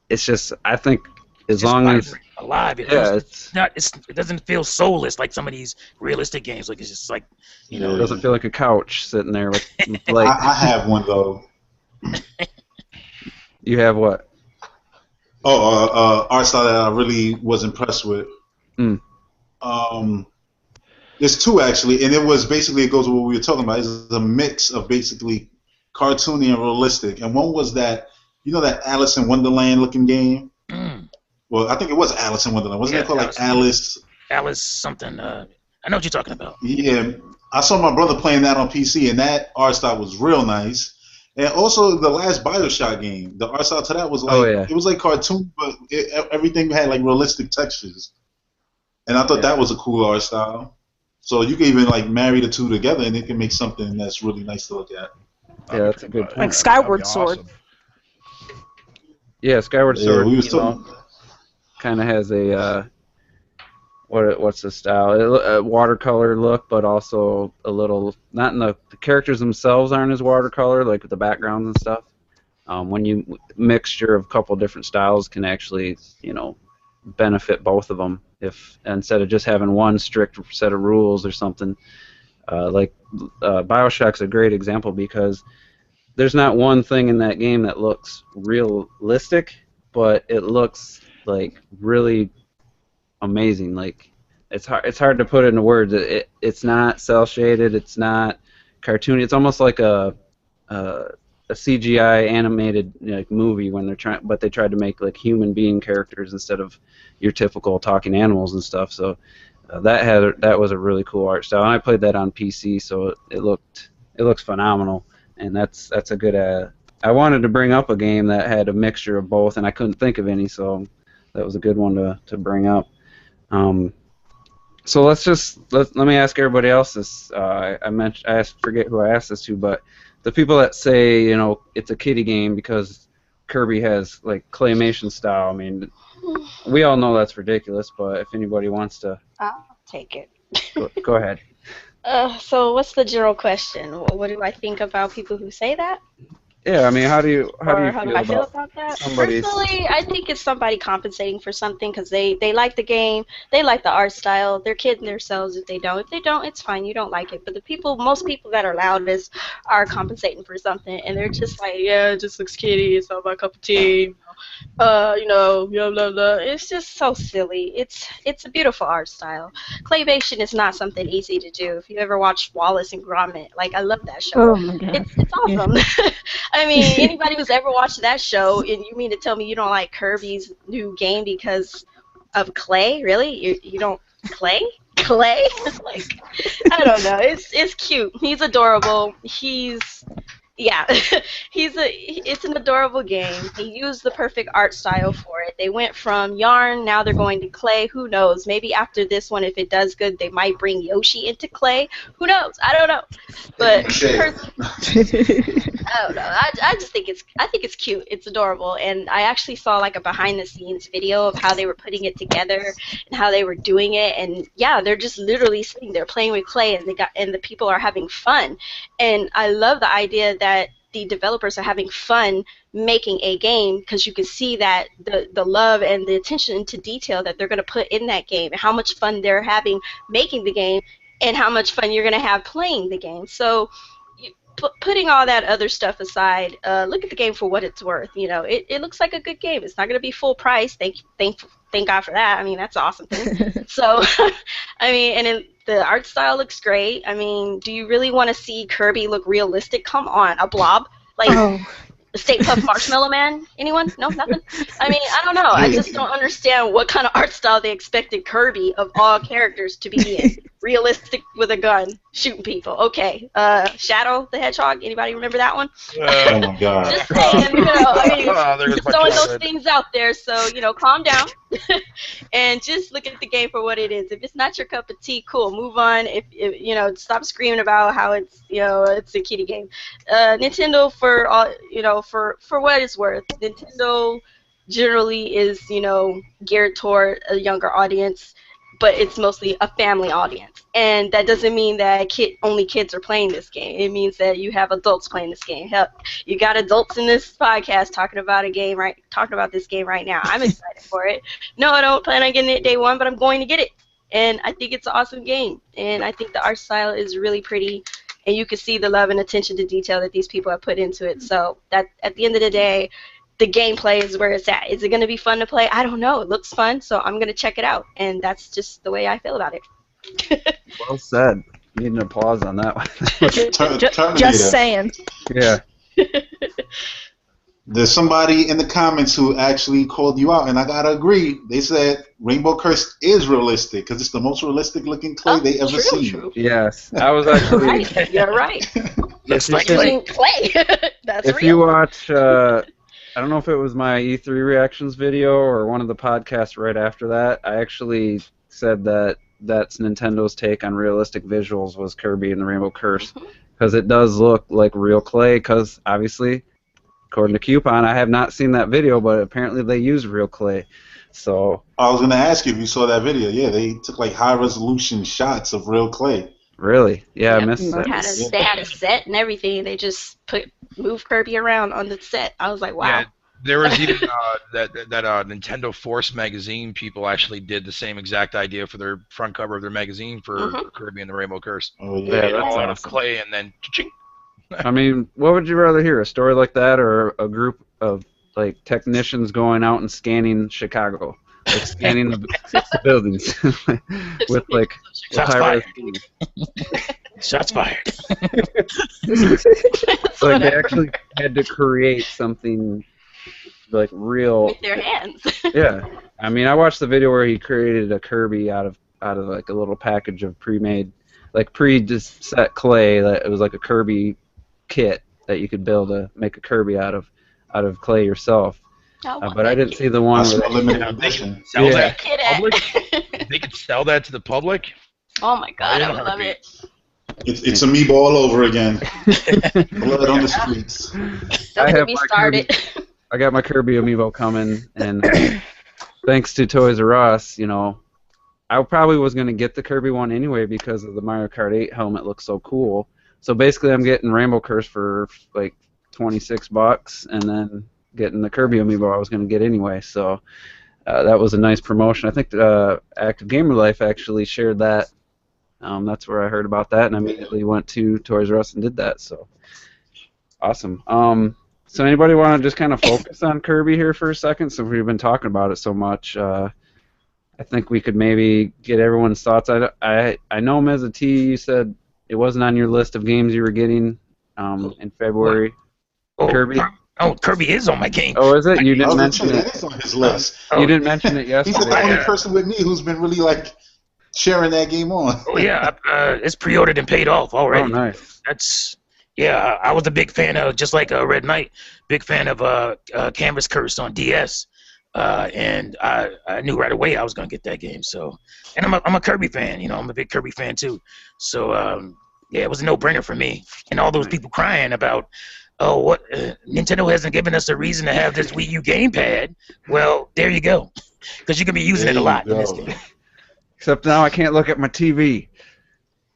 It's just, I think, as long as alive, it doesn't feel soulless like some of these realistic games. Like, it's just like, it doesn't feel like a couch sitting there with like. I have one though. You have what? Art style that I really was impressed with. There's two actually, and it goes with what we were talking about. It's a mix of basically cartoony and realistic. And one was that, that Alice in Wonderland looking game. Well, I think it was Alice in Wonderland. Wasn't it called like Alice? Alice something. I know what you're talking about. Yeah, I saw my brother playing that on PC, and that art style was real nice. And also the last BioShock game, the art style to that was like, it was like cartoon, but everything had like realistic textures. And I thought that was a cool art style. So you can even like marry the two together, and it can make something that's really nice to look at. Yeah, that's a good point. Like Skyward Sword. Awesome. Yeah, Skyward Sword. Kind of has a what's the style? A watercolor look, but also a little, not in the characters themselves aren't as watercolor, like with the backgrounds and stuff. When you mixture of a couple different styles can actually, benefit both of them. If instead of just having one strict set of rules or something, like BioShock's a great example because there's not one thing in that game that looks realistic, but it looks like really amazing. Like, it's hard to put it into words. It's not cel shaded. It's not cartoony. It's almost like a CGI animated movie when they tried to make like human being characters instead of your typical talking animals and stuff. So that was a really cool art style. And I played that on PC, so it looks phenomenal. And that's a good. I wanted to bring up a game that had a mixture of both, and I couldn't think of any, so that was a good one to bring up. So let me ask everybody else this. I forget who I asked this to, but the people that say it's a kiddie game because Kirby has like claymation style. I mean, we all know that's ridiculous, but if anybody wants to, I'll take it. go ahead. So what's the general question? What do I think about people who say that? Yeah, I mean, how do I feel about that? Personally, I think it's somebody compensating for something because they like the game, they like the art style, they're kidding themselves if they don't. If they don't, it's fine, you don't like it. But most people that are loudest are compensating for something, and they're just like, yeah, it just looks kiddie, it's not my cup of tea. Blah, blah, blah. It's just so silly. It's a beautiful art style. Claymation is not something easy to do. If you ever watched Wallace and Gromit, like, I love that show. Oh my god. It's awesome. Yeah. I mean, anybody who's ever watched that show, and you mean to tell me you don't like Kirby's new game because of clay? Really? You don't clay? Like, I don't know. It's cute. He's adorable. He's Yeah, it's an adorable game. They used the perfect art style for it. They went from yarn, now they're going to clay. Who knows? Maybe after this one, if it does good, they might bring Yoshi into clay. Who knows? I don't know. But I don't know. I just think it's cute. It's adorable, and I actually saw like a behind the scenes video of how they were putting it together and how they were doing it. And yeah, they're just literally sitting there playing with clay, and the people are having fun. And I love the idea that the developers are having fun making a game because you can see that the love and the attention to detail that they're going to put in that game and how much fun they're having making the game and how much fun you're going to have playing the game. So putting all that other stuff aside, look at the game for what it's worth. You know, it looks like a good game. It's not going to be full price. Thank God for that. I mean, that's an awesome thing. So, I mean, and the art style looks great. I mean, do you really want to see Kirby look realistic? Come on, a blob like. The Stay Puft Marshmallow Man? Anyone? No, nothing? I mean, I don't know. I just don't understand what kind of art style they expected Kirby, of all characters, to be in. Realistic with a gun, shooting people. Okay. Shadow the Hedgehog? Anybody remember that one? Oh my God. Just saying, you know, I mean, just throwing those things out there. So, you know, calm down and just look at the game for what it is. If it's not your cup of tea, cool, move on. If you know, stop screaming about how it's, you know, it's a kiddie game. Nintendo, for all, you know, for what it's worth, Nintendo generally is, you know, geared toward a younger audience, but it's mostly a family audience. And that doesn't mean that only kids are playing this game. It means that you have adults playing this game. Hell, you got adults in this podcast talking about this game right now. I'm excited for it. No, I don't plan on getting it day one, but I'm going to get it. And I think it's an awesome game. And I think the art style is really pretty. And you can see the love and attention to detail that these people have put into it. So that at the end of the day, the gameplay is where it's at. Is it going to be fun to play? I don't know. It looks fun, so I'm going to check it out. And that's just the way I feel about it. Well said. Need an applause on that one. Just saying. Yeah. There's somebody in the comments who actually called you out, and I gotta agree. They said Rainbow Curse is realistic because it's the most realistic looking clay they ever seen. True. Yes, I was actually. Right. You're right. Looks like Using clay. clay. That's If real. you watch, I don't know if it was my E3 reactions video or one of the podcasts right after that, I actually said that that's Nintendo's take on realistic visuals was Kirby and the Rainbow Curse, because it does look like real clay, because obviously, according to Coupon, I have not seen that video, but apparently they use real clay. So I was gonna ask you if you saw that video. Yeah, they took like high resolution shots of real clay. really, yeah, Yep. I missed that. They had a set and everything. They just moved Kirby around on the set. I was like, wow. Yeah, there was even that Nintendo Force magazine people actually did the same exact idea for their front cover of their magazine for Kirby and the Rainbow Curse. Oh Yeah, yeah. They did that's all out of awesome. clay and then cha-ching. I mean, what would you rather hear? A story like that, or a group of like technicians going out and scanning Chicago, like scanning the buildings with like Shots high fired. res- Shots fired. like they actually had to create something like real. With their hands. Yeah, I mean, I watched the video where he created a Kirby out of like a little package of pre-made, like pre-set clay. That it was like a Kirby kit that you could build make a Kirby out of clay yourself. But I didn't see the one That's where a they, limited edition. Sell Yeah. that to Kid the at. public? They could sell that to the public? Oh my god, Yeah, I would love it. It's Amiibo all over again. Blood on the streets. Don't I get have me my started. I got my Kirby amiibo coming, and thanks to Toys R Us, you know, I probably was gonna get the Kirby one anyway because of the Mario Kart 8 helmet looks so cool. So basically, I'm getting Rainbow Curse for like $26, and then getting the Kirby amiibo I was gonna get anyway. So that was a nice promotion. I think Active Gamer Life actually shared that. That's where I heard about that, and I immediately went to Toys R Us and did that. So awesome. So anybody want to just kind of focus on Kirby here for a second, since we've been talking about it so much? I think we could maybe get everyone's thoughts. I know, Ms. T, you said it wasn't on your list of games you were getting in February. Kirby? Kirby is on my game. Oh, is it? You I didn't was gonna mention say, that it. is on his list. You didn't mention it He's the yesterday. only person with me who's been really like sharing that game on. Oh yeah, it's pre-ordered and paid off already. Oh, nice. That's Yeah, I was a big fan of, just like Red Knight, big fan of Canvas Curse on DS, and I knew right away I was gonna get that game. So, and I'm a Kirby fan, you know, I'm a big Kirby fan too. So yeah, it was a no-brainer for me. And all those people crying about, oh, what Nintendo hasn't given us a reason to have this Wii U gamepad. Well, there you go, because you can be using it a lot in this game. Except now I can't look at my TV.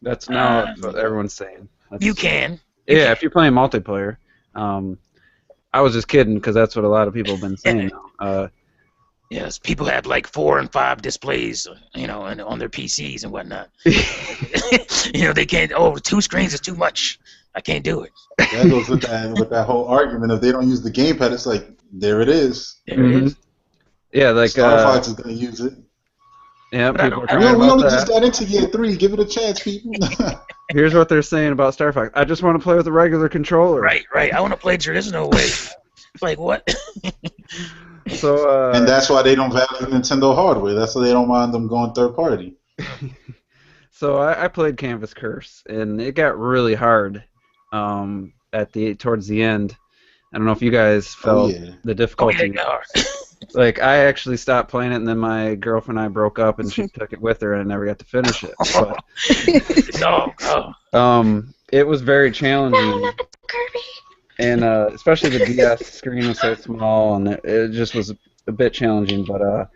That's now what everyone's saying. You can. Yeah, if you're playing multiplayer. I was just kidding because that's what a lot of people have been saying. Yes, people have like 4 and 5 displays, you know, and on their PCs and whatnot. You know, they can't. Oh, 2 screens is too much. I can't do it. That goes with that whole argument. If they don't use the gamepad, it's like there it is. There it is. Yeah, like Star Fox is gonna use it. Yeah, people are we only that. just got into year 3. Give it a chance, people. Here's what they're saying about Star Fox. I just want to play with a regular controller. Right. I want to play traditional way. Like what? So. And that's why they don't value Nintendo hardware. That's why they don't mind them going third party. So I played Canvas Curse, and it got really hard towards the end. I don't know if you guys felt the difficulty. Like, I actually stopped playing it, and then my girlfriend and I broke up, and she took it with her, and I never got to finish it. But, it was very challenging. No, not Kirby. And especially the DS screen was so small, and it just was a bit challenging. But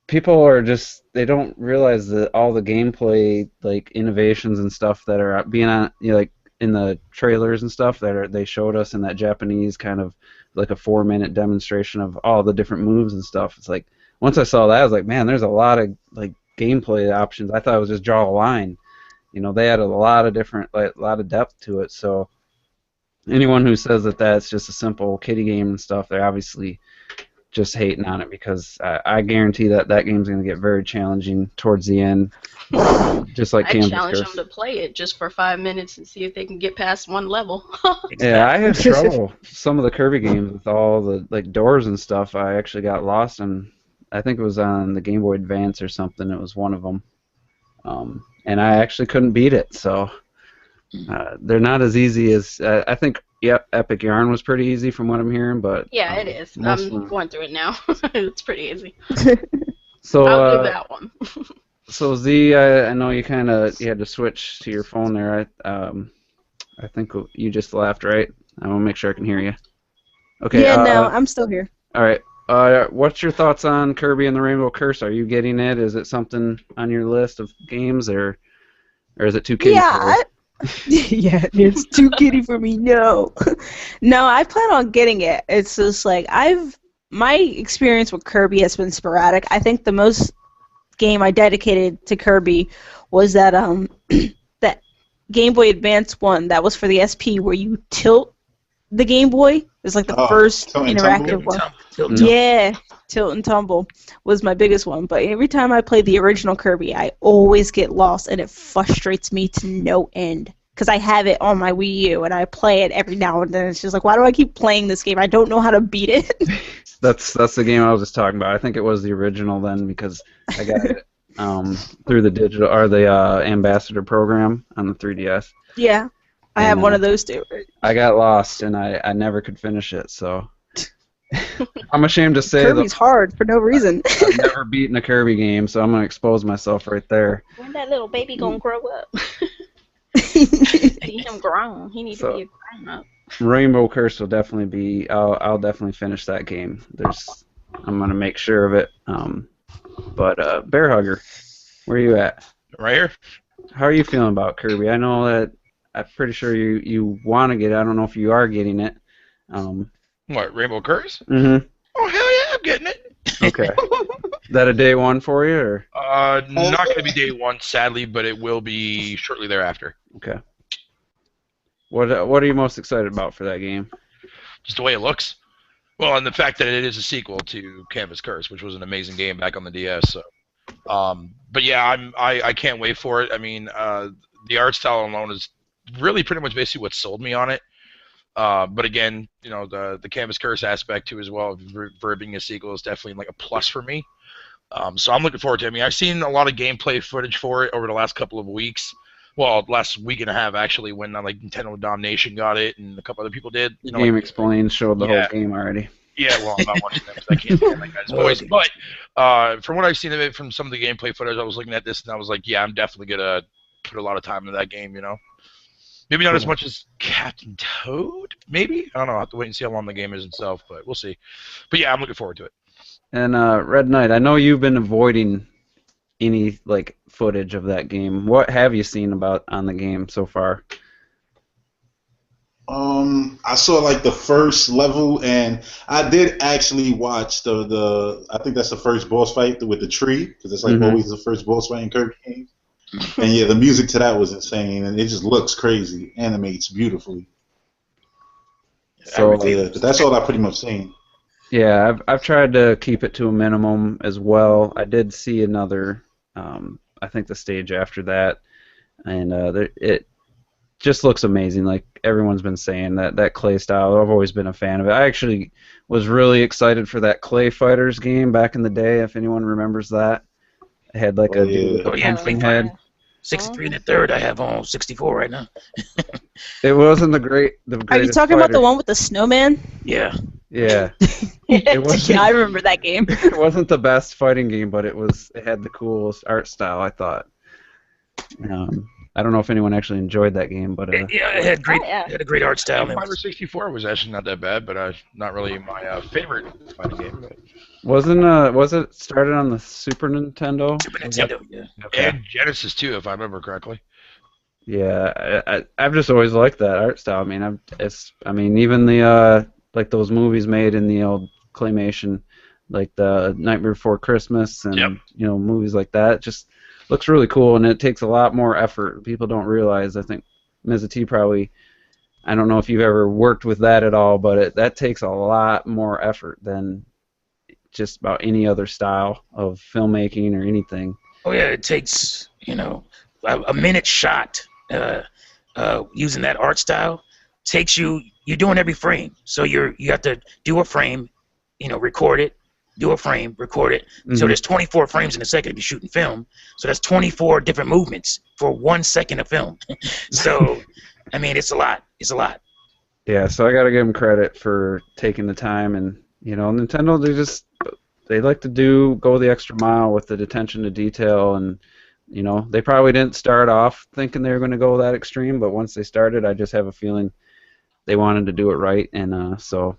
people are just, they don't realize that all the gameplay, like, innovations and stuff that are being on, you know, like, in the trailers and stuff that they showed us in that Japanese kind of like a 4-minute demonstration of all the different moves and stuff. It's like, once I saw that, I was like, man, there's a lot of like gameplay options. I thought it was just draw a line. You know, they had a lot of different, like, a lot of depth to it. So anyone who says that that's just a simple kiddie game and stuff, they're obviously just hating on it, because I guarantee that game's going to get very challenging towards the end. Just like Canvas challenge Curse. them to play it just for 5 minutes and see if they can get past one level. Yeah, I had trouble. Some of the Kirby games with all the like doors and stuff, I actually got lost, and I think it was on the Game Boy Advance or something. It was one of them, and I actually couldn't beat it. So they're not as easy as I think. Yep, Epic Yarn was pretty easy from what I'm hearing, but yeah, it is. I'm going through it now. It's pretty easy. So I'll do that one. So Z, I know you had to switch to your phone there. I think you just left, right? I want to make sure I can hear you. Okay. Yeah, no, I'm still here. All right. What's your thoughts on Kirby and the Rainbow Curse? Are you getting it? Is it something on your list of games, or is it too kiddie? Yeah. Yeah, it's too kiddie for me. No, no, I plan on getting it. It's just like my experience with Kirby has been sporadic. I think the most game I dedicated to Kirby was that that Game Boy Advance one that was for the SP, where you tilt the Game Boy. It's like the first interactive one. Yeah, tilt and tumble was my biggest one. But every time I play the original Kirby, I always get lost, and it frustrates me to no end. Because I have it on my Wii U, and I play it every now and then. It's just like, why do I keep playing this game? I don't know how to beat it. That's the game I was just talking about. I think it was the original then, because I got it through the digital or the Ambassador program on the 3DS. Yeah, I have one of those too. I got lost, and I never could finish it, so I'm ashamed to say Kirby's hard for no reason. I've never beaten a Kirby game, so I'm going to expose myself right there. When that little baby gonna grow up? See him grown. He needs to be a grown up. Rainbow Curse will definitely be. I'll definitely finish that game. I'm gonna make sure of it. But Bear Hugger, where are you at? Right here. How are you feeling about Kirby? I know that I'm pretty sure you want to get it. I don't know if you are getting it. What, Rainbow Curse? Mm-hmm. Oh hell yeah, I'm getting it. Okay. Is that a day one for you, or? Not going to be day one, sadly, but it will be shortly thereafter. Okay. What are you most excited about for that game? Just the way it looks. Well, and the fact that it is a sequel to Canvas Curse, which was an amazing game back on the DS. So, but yeah, I can't wait for it. I mean, the art style alone is really pretty much basically what sold me on it. But again, you know, the Canvas Curse aspect too as well, for it being a sequel, is definitely like a plus for me. So I'm looking forward to it. I mean, I've seen a lot of gameplay footage for it over the last couple of weeks. well, last week and a half actually, when like Nintendo Domination got it and a couple other people did. You know, Game like, Explained showed the whole Yeah. game already. yeah, well, I'm not watching that because I can't stand that guy's voice. But from what I've seen of it, from some of the gameplay footage, I was looking at this and I was like, yeah, I'm definitely gonna put a lot of time into that game. You know, maybe not as much as Captain Toad. Maybe I don't know. I'll have to wait and see how long the game is itself, but we'll see. But yeah, I'm looking forward to it. And Red Knight, I know you've been avoiding any like footage of that game. What have you seen about on the game so far? I saw like the first level, and I did actually watch the I think that's the first boss fight with the tree, because it's like always the first boss fight in Kirby games. And yeah, the music to that was insane, and it just looks crazy, animates beautifully. So Yeah, but that's all I pretty much seen. yeah, I've tried to keep it to a minimum as well. I did see another, I think the stage after that, and it just looks amazing. Like everyone's been saying, that clay style, I've always been a fan of it. I actually was really excited for that Clay Fighters game back in the day, if anyone remembers that. It had like a dude with a pumpkin head. 63 and a third. I have on 64 right now. It wasn't the Are you greatest talking about the fighter. one with the snowman? Yeah. Yeah. It wasn't, Yeah, I remember that game. it wasn't the best fighting game, but it had the coolest art style, I thought. I don't know if anyone actually enjoyed that game, but Yeah, it had great. yeah. It had a great art style. and it Fighter was- 64 was actually not that bad, but not really my favorite fighting game. But... was it started on the Super Nintendo? Super Nintendo. Yeah. Okay. And Genesis too, if I remember correctly. Yeah, I've just always liked that art style. I mean, even the like those movies made in the old claymation, like the Nightmare Before Christmas and movies like that, just looks really cool, and it takes a lot more effort. People don't realize. I think Ms. T probably. I don't know if you've ever worked with that at all, but that takes a lot more effort than just about any other style of filmmaking or anything. Oh yeah, it takes a minute shot using that art style takes you. You're doing every frame, so you have to do a frame, record it, do a frame, record it. So there's 24 frames in a second if you're shooting film. So that's 24 different movements for 1 second of film. So, I mean, it's a lot. It's a lot. Yeah, so I got to give them credit for taking the time, and Nintendo, they like to go the extra mile with the attention to detail, and they probably didn't start off thinking they were going to go that extreme, but once they started, I just have a feeling they wanted to do it right, and so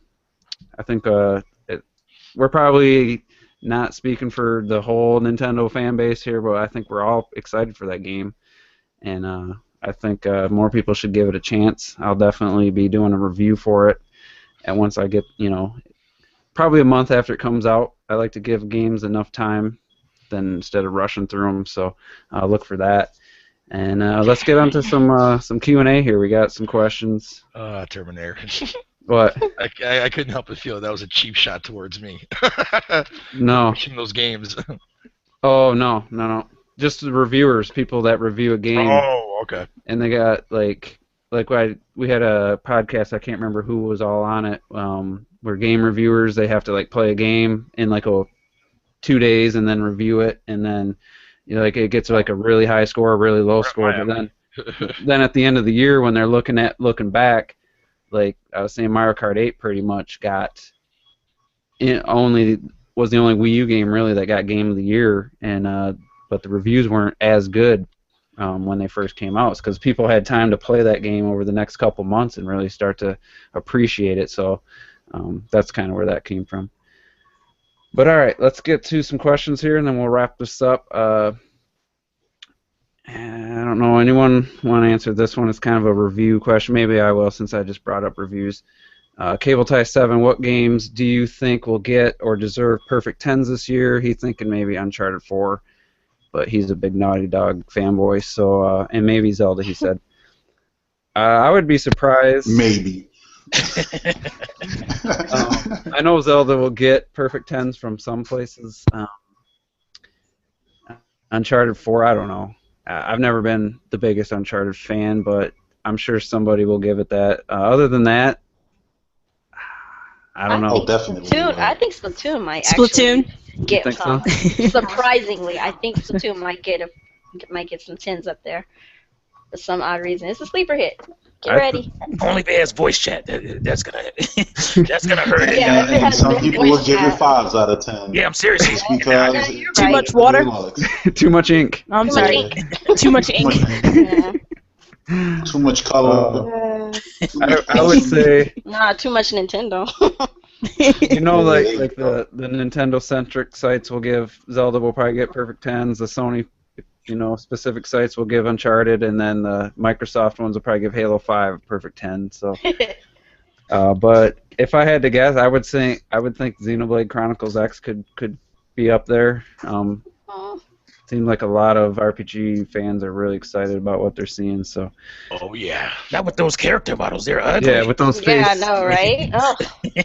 I think we're probably not speaking for the whole Nintendo fan base here, but I think we're all excited for that game, and I think more people should give it a chance. I'll definitely be doing a review for it, and once I get, probably a month after it comes out. I like to give games enough time then instead of rushing through them, so look for that. And let's get on to some Q&A here. We got some questions. Terminator. What? I couldn't help but feel that was a cheap shot towards me. No. Watching those games. Oh, no. Just the reviewers, people that review a game. Oh, okay. And they got, we had a podcast, I can't remember who was all on it, where game reviewers, they have to, play a game in, 2 days and then review it, and then, it gets, a really high score, a really low score, but then at the end of the year when they're looking back, like I was saying, Mario Kart 8 pretty much was the only Wii U game really that got Game of the Year, and but the reviews weren't as good when they first came out. It's because people had time to play that game over the next couple months and really start to appreciate it. So that's kind of where that came from. But all right, let's get to some questions here, and then we'll wrap this up. I don't know. Anyone want to answer this one? It's kind of a review question. Maybe I will, since I just brought up reviews. Cable Tie 7, what games do you think will get or deserve perfect 10s this year? He's thinking maybe Uncharted 4, but he's a big Naughty Dog fanboy. So and maybe Zelda, he said. I would be surprised. Maybe. I know Zelda will get perfect 10s from some places. Uncharted 4, I don't know. I've never been the biggest Uncharted fan, but I'm sure somebody will give it that. Other than that, I don't know. Oh, definitely. I think Splatoon might Splatoon? actually get think some. so? Surprisingly, I think Splatoon might get some 10s up there. for some odd reason. It's a sleeper hit. Get I- ready. Only if it has voice chat. That's gonna that's gonna hurt it. Yeah, if it And has some no people would voice give it chat. 5s out of 10. Yeah, I'm serious. Just because Yeah, you're Too right. much water. Deluxe. Too much ink. I'm Too sorry. much ink. Too much ink. Yeah. Too much color. Too much I would say, Nah, too much Nintendo. you know, Yeah, like there you like go. the Nintendo-centric sites will give Zelda will probably get perfect 10s. The Sony, specific sites will give Uncharted, and then the Microsoft ones will probably give Halo 5 perfect 10. So, but if I had to guess, I would think Xenoblade Chronicles X could be up there. Oh, Seems like a lot of RPG fans are really excited about what they're seeing. So Oh yeah. Not with those character models. They're ugly. yeah, with those yeah, I faces. know, right? Oh,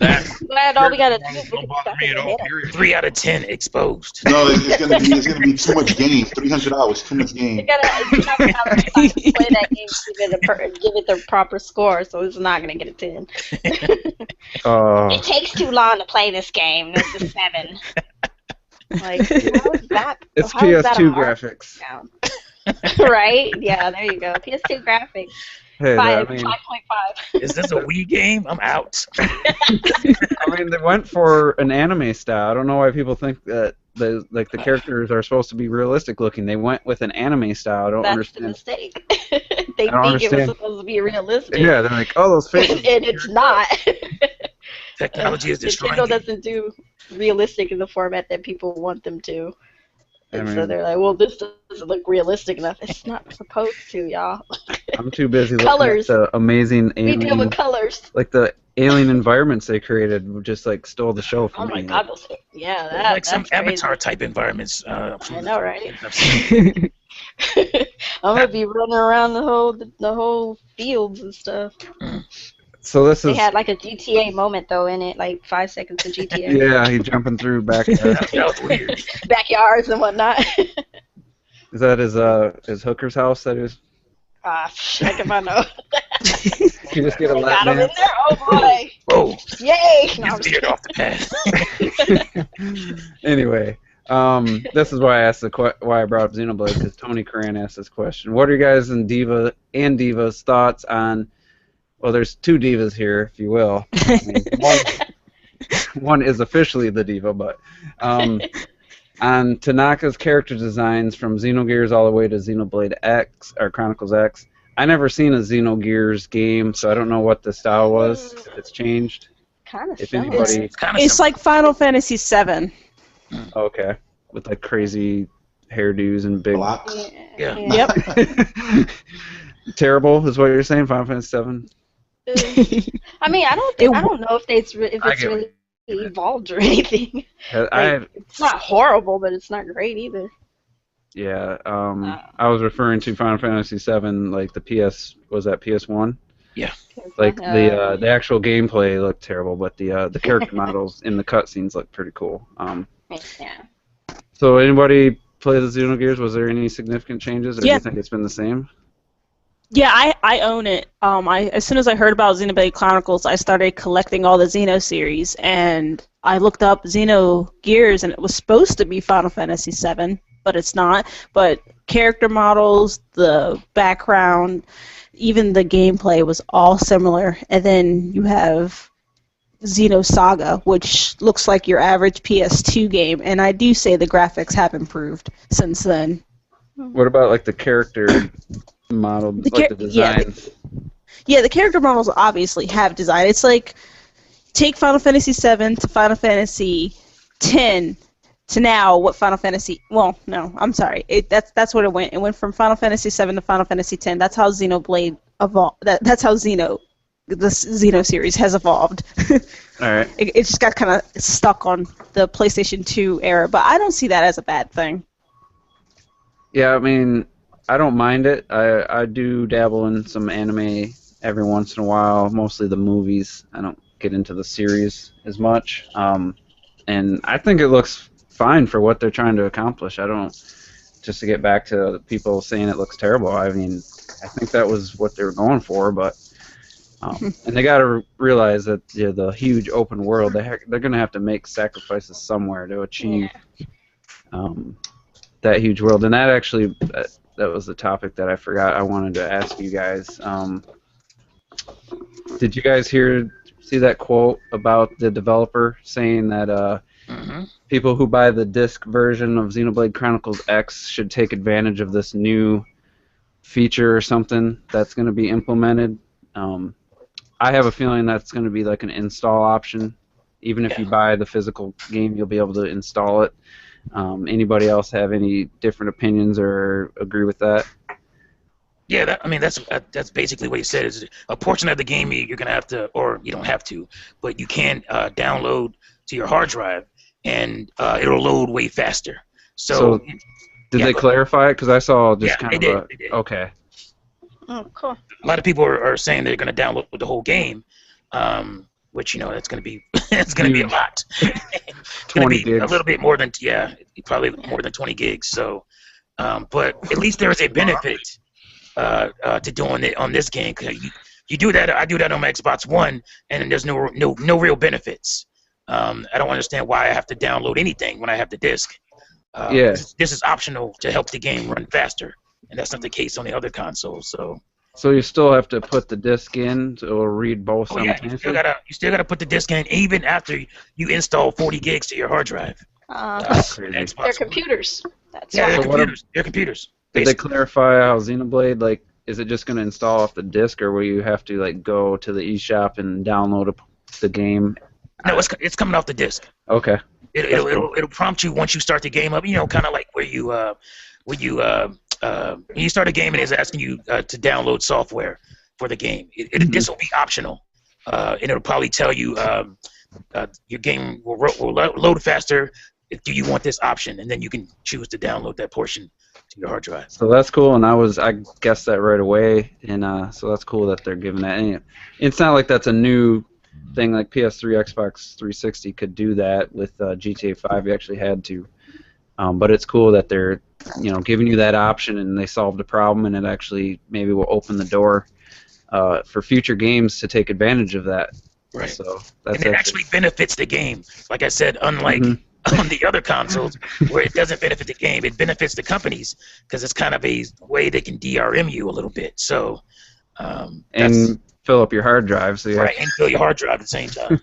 That glad all we gotta do is don't bother look me at all. at Period. 3 out of 10 exposed. No, it's gonna be too much game. 300 hours, too much game. You gotta have time to play that game to give it the proper score, so it's not gonna get a 10. It takes too long to play this game. This is 7. Like, how is that? It's how is that a PS2 mark graphics. down? Right? Yeah, there you go. PS2 graphics. Hey, 5.5. Is this a Wii game? I'm out. They went for an anime style. I don't know why people think that the characters are supposed to be realistic looking. They went with an anime style. I don't That's the understand. mistake. They I don't think it was understand. supposed to be realistic. Yeah, they're like, oh, those faces. And it's not. Technology is destroying Nintendo me. doesn't do realistic in the format that people want them to. And so mean- they're like, well, this doesn't look realistic enough. It's not supposed to, y'all. I'm too busy looking Colors. at the amazing We deal alien, with colors. like the alien environments they created, just like stole the show Oh from my me. god, those, yeah, They're that, like some that's crazy. Avatar type environments. I know, right? I've seen. I'm gonna be running around the whole fields and stuff. So this They is had like a GTA moment though in it, like 5 seconds of GTA. yeah, he jumping through backyard. That was weird. Backyards and whatnot. Is that his hooker's house? That is. Ah, heck if I know. You just get a They lap got him in dance. there. Oh boy! Whoa, Yay! No, I'm get just veered kidding. off the path. Anyway, this is why I asked why I brought up Xenoblade, because Tony Coran asked this question. What are you guys and Diva's thoughts on? Well, there's two divas here, if you will. I mean, one is officially the diva, but on Tanaka's character designs from Xenogears all the way to Xenoblade X or Chronicles X. I never seen a Xenogears game, so I don't know what the style was. If it's changed. Kind of If similar. anybody, It's kind of It's like Final Fantasy VII. okay, with like crazy hairdos and big. Blocks. Yeah. Yep. Terrible is what you're saying. Final Fantasy VII. I mean, I don't know if it's really evolved or anything. It's not horrible, but it's not great either. Yeah. I was referring to Final Fantasy VII, like the PS1. Like the actual gameplay looked terrible, but the character models in the cutscenes looked pretty cool. Yeah. So anybody play the Xenogears? Was there any significant changes, or do Yeah. you think it's been the same? Yeah, I own it. As soon as I heard about Xenoblade Chronicles, I started collecting all the Xeno series, and I looked up Xenogears, and it was supposed to be Final Fantasy VII, but it's not. But character models, the background, even the gameplay was all similar. And then you have Xenosaga, which looks like your average PS2 game, and I do say the graphics have improved since then. What about like the character model, like the designs? Yeah, the character models obviously have design. It's like take Final Fantasy VII to Final Fantasy X to now what Final Fantasy. Well, no, I'm sorry. That's what it went. It went from Final Fantasy VII to Final Fantasy X. That's how Xenoblade evolved. That's how the Xeno series has evolved. All right. It just got kind of stuck on the PlayStation 2 era, but I don't see that as a bad thing. Yeah, I mean, I don't mind it. I do dabble in some anime every once in a while, mostly the movies. I don't get into the series as much. And I think it looks fine for what they're trying to accomplish. I don't, just to get back to the people saying it looks terrible, I mean, I think that was what they were going for, but and they got to realize that the huge open world, they're going to have to make sacrifices somewhere to achieve that huge world. And that actually, was the topic that I forgot I wanted to ask you guys. Did you guys see that quote about the developer saying that people who buy the disc version of Xenoblade Chronicles X should take advantage of this new feature or something that's going to be implemented? I have a feeling that's going to be like an install option. Even if you buy the physical game, you'll be able to install it. Anybody else have any different opinions or agree with that? Yeah, that's basically what he said. Is a portion of the game you're gonna have to, or you don't have to, but you can download to your hard drive, and it'll load way faster. So did they clarify it? Because I saw just they did. Okay. Oh, cool. A lot of people are saying they're gonna download the whole game, which that's gonna be it's gonna be a lot. It's gonna be gigs. A little bit more than probably more than 20 gigs. So, but at least there is a benefit to doing it on this game. Cause you do that. I do that on my Xbox One, and there's no real benefits. I don't understand why I have to download anything when I have the disc. This is optional to help the game run faster, and that's not the case on the other consoles. So you still have to put the disc in to read both simultaneously? You still gotta put the disc in even after you install 40 gigs to your hard drive. They're computers. They're computers. Did they clarify how Xenoblade, is it just going to install off the disc, or will you have to go to the eShop and download the game? No, it's coming off the disc. Okay. It'll prompt you once you start the game up. Kind of like where you when you start a game and it's asking you to download software for the game. This will be optional, and it'll probably tell you your game will load faster. Do you want this option? And then you can choose to download that portion to your hard drive. So that's cool, and I guessed that right away, and so that's cool that they're giving that. And it's not like that's a new thing. Like PS3, Xbox 360 could do that with GTA 5. You actually had to, but it's cool that they're giving you that option, and they solved the problem, and it actually maybe will open the door for future games to take advantage of that. Right. So and it actually benefits the game. Like I said, unlike on the other consoles where it doesn't benefit the game, it benefits the companies because it's kind of a way they can DRM you a little bit. So and fill up your hard drive. So and fill your hard drive at the same time.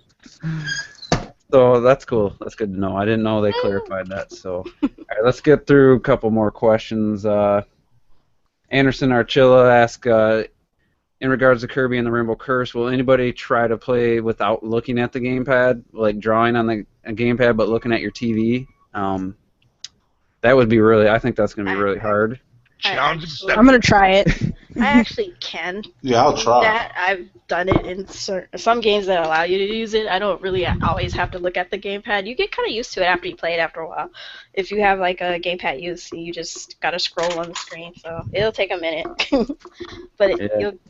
So that's cool. That's good to know. I didn't know they clarified that. So all right, let's get through a couple more questions. Anderson Archilla asked, in regards to Kirby and the Rainbow Curse, will anybody try to play without looking at the gamepad, like drawing on the gamepad but looking at your TV? That would be I think that's going to be really hard. I'm going to try it. I actually can. Yeah, I'll try. That I've done it in some games that allow you to use it. I don't really always have to look at the gamepad. You get kind of used to it after you play it after a while. If you have a gamepad use, you just gotta scroll on the screen. So it'll take a minute, but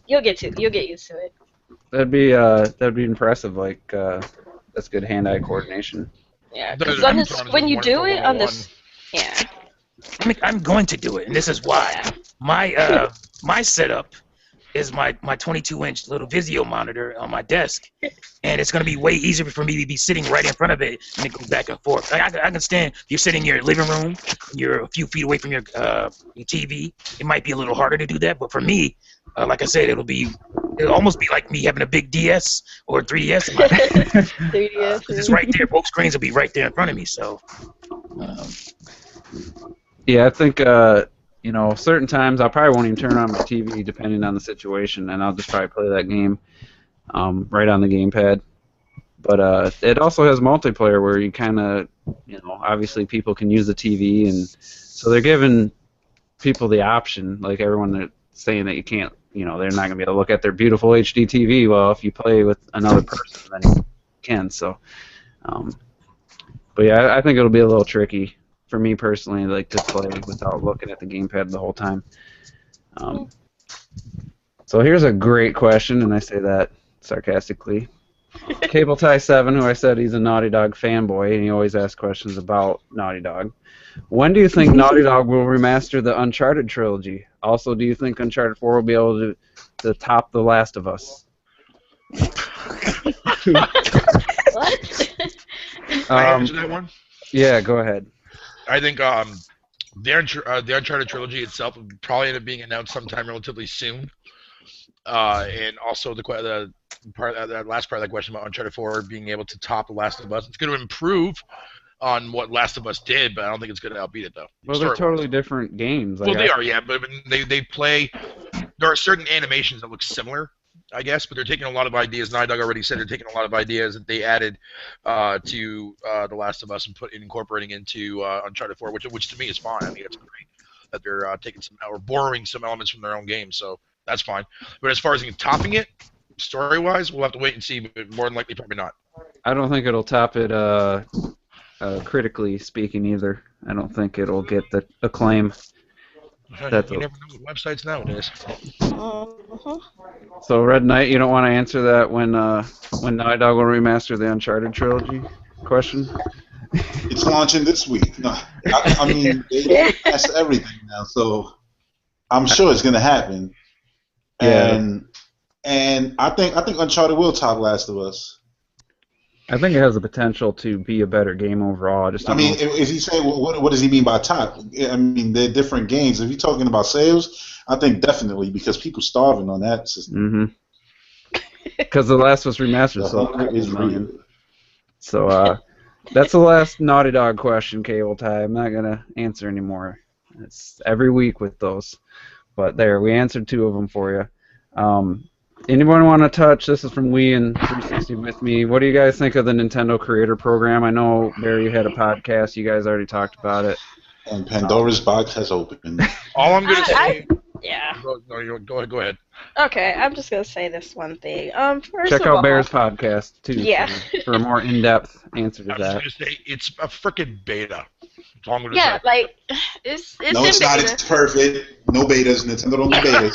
you'll get used to it. That'd be impressive. That's good hand-eye coordination. Yeah, because when you do it on this, I'm going to do it, and this is why. My setup is my 22-inch little Vizio monitor on my desk, and it's going to be way easier for me to be sitting right in front of it and it goes back and forth. I can stand. You're sitting in your living room, and you're a few feet away from your TV. It might be a little harder to do that, but for me, like I said, it'll almost be like me having a big DS or 3DS in my hand. 3DS. Because it's right there. Both screens will be right there in front of me. So. Yeah, I think certain times I probably won't even turn on my TV depending on the situation, and I'll just probably play that game right on the gamepad. But it also has multiplayer where you kind of, obviously people can use the TV, and so they're giving people the option, like everyone that's saying that you can't, they're not going to be able to look at their beautiful HD TV. Well, if you play with another person, then you can. So, but yeah, I think it'll be a little tricky for me personally, to play without looking at the gamepad the whole time. So here's a great question, and I say that sarcastically. Cable Tie 7, who I said he's a Naughty Dog fanboy, and he always asks questions about Naughty Dog. When do you think Naughty Dog will remaster the Uncharted trilogy? Also, do you think Uncharted 4 will be able to top The Last of Us? What? Can I answer that one? Yeah, go ahead. I think The Uncharted trilogy itself will probably end up being announced sometime relatively soon. And also the last part of that question about Uncharted 4 being able to top The Last of Us. It's going to improve on what Last of Us did, but I don't think it's going to outbeat it though. Well, they're totally different games. Well, they are, yeah, but they play. There are certain animations that look similar, I guess, but they're taking a lot of ideas. Naughty Dog already said they're taking a lot of ideas that they added to The Last of Us and incorporating into Uncharted 4, which to me is fine. I think it's great that they're taking some or borrowing some elements from their own game, so that's fine. But as far as topping it, story-wise, we'll have to wait and see. But more than likely, probably not. I don't think it'll top it critically speaking either. I don't think it'll get the acclaim. You never know with websites nowadays. So Red Knight, you don't want to answer that when Naughty Dog will remaster the Uncharted trilogy question? It's launching this week. No, I mean that's everything now, so I'm sure it's gonna happen. Yeah. And I think Uncharted will top Last of Us. I think it has the potential to be a better game overall. I mean, if you say what does he mean by top? I mean, they're different games. If you're talking about sales, I think definitely because people starving on that system. Because The Last was remastered, so is real. So that's the last Naughty Dog question, Cable Tie. I'm not gonna answer anymore. It's every week with those. But there, we answered 2 of them for you. Anyone want to touch? This is from Wii and 360 with me. What do you guys think of the Nintendo Creator Program? I know, Barry, you had a podcast. You guys already talked about it. And Pandora's box has opened. All I'm going to say... Yeah. Go ahead. Okay, I'm just going to say this one thing. First Check of out all, Bear's podcast, too, yeah. for a more in-depth answer to I that. was going to say, it's a freaking beta. That's all I'm going to Yeah, say. like, it's No, it's not. It's perfect. No betas. Nintendo don't do betas.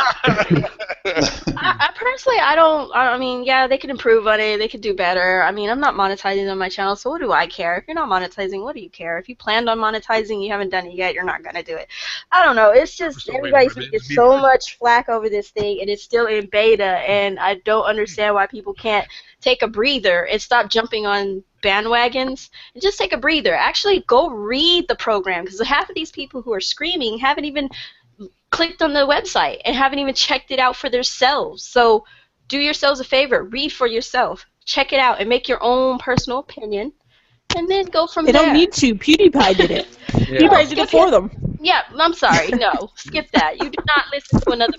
I personally, I mean, yeah, they could improve on it. They could do better. I mean, I'm not monetizing on my channel, so what do I care? If you're not monetizing, what do you care? If you planned on monetizing, you haven't done it yet, you're not going to do it. I don't know. It's just everybody's getting so much flack over this thing, and it's still in beta, and I don't understand why people can't take a breather and stop jumping on bandwagons and just take a breather. Actually, go read the program, because half of these people who are screaming haven't even clicked on the website and haven't even checked it out for themselves. So do yourselves a favor, read for yourself, check it out, and make your own personal opinion, and then go from there. They don't need to. PewDiePie did it. Yeah. PewDiePie did it for them. Yeah, I'm sorry. No, skip that. You do not listen to another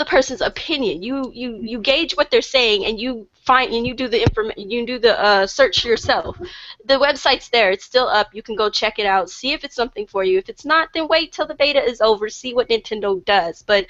person's opinion. You gauge what they're saying, and you find and you do the search yourself. The website's there. It's still up. You can go check it out. See if it's something for you. If it's not, then wait till the beta is over. See what Nintendo does. But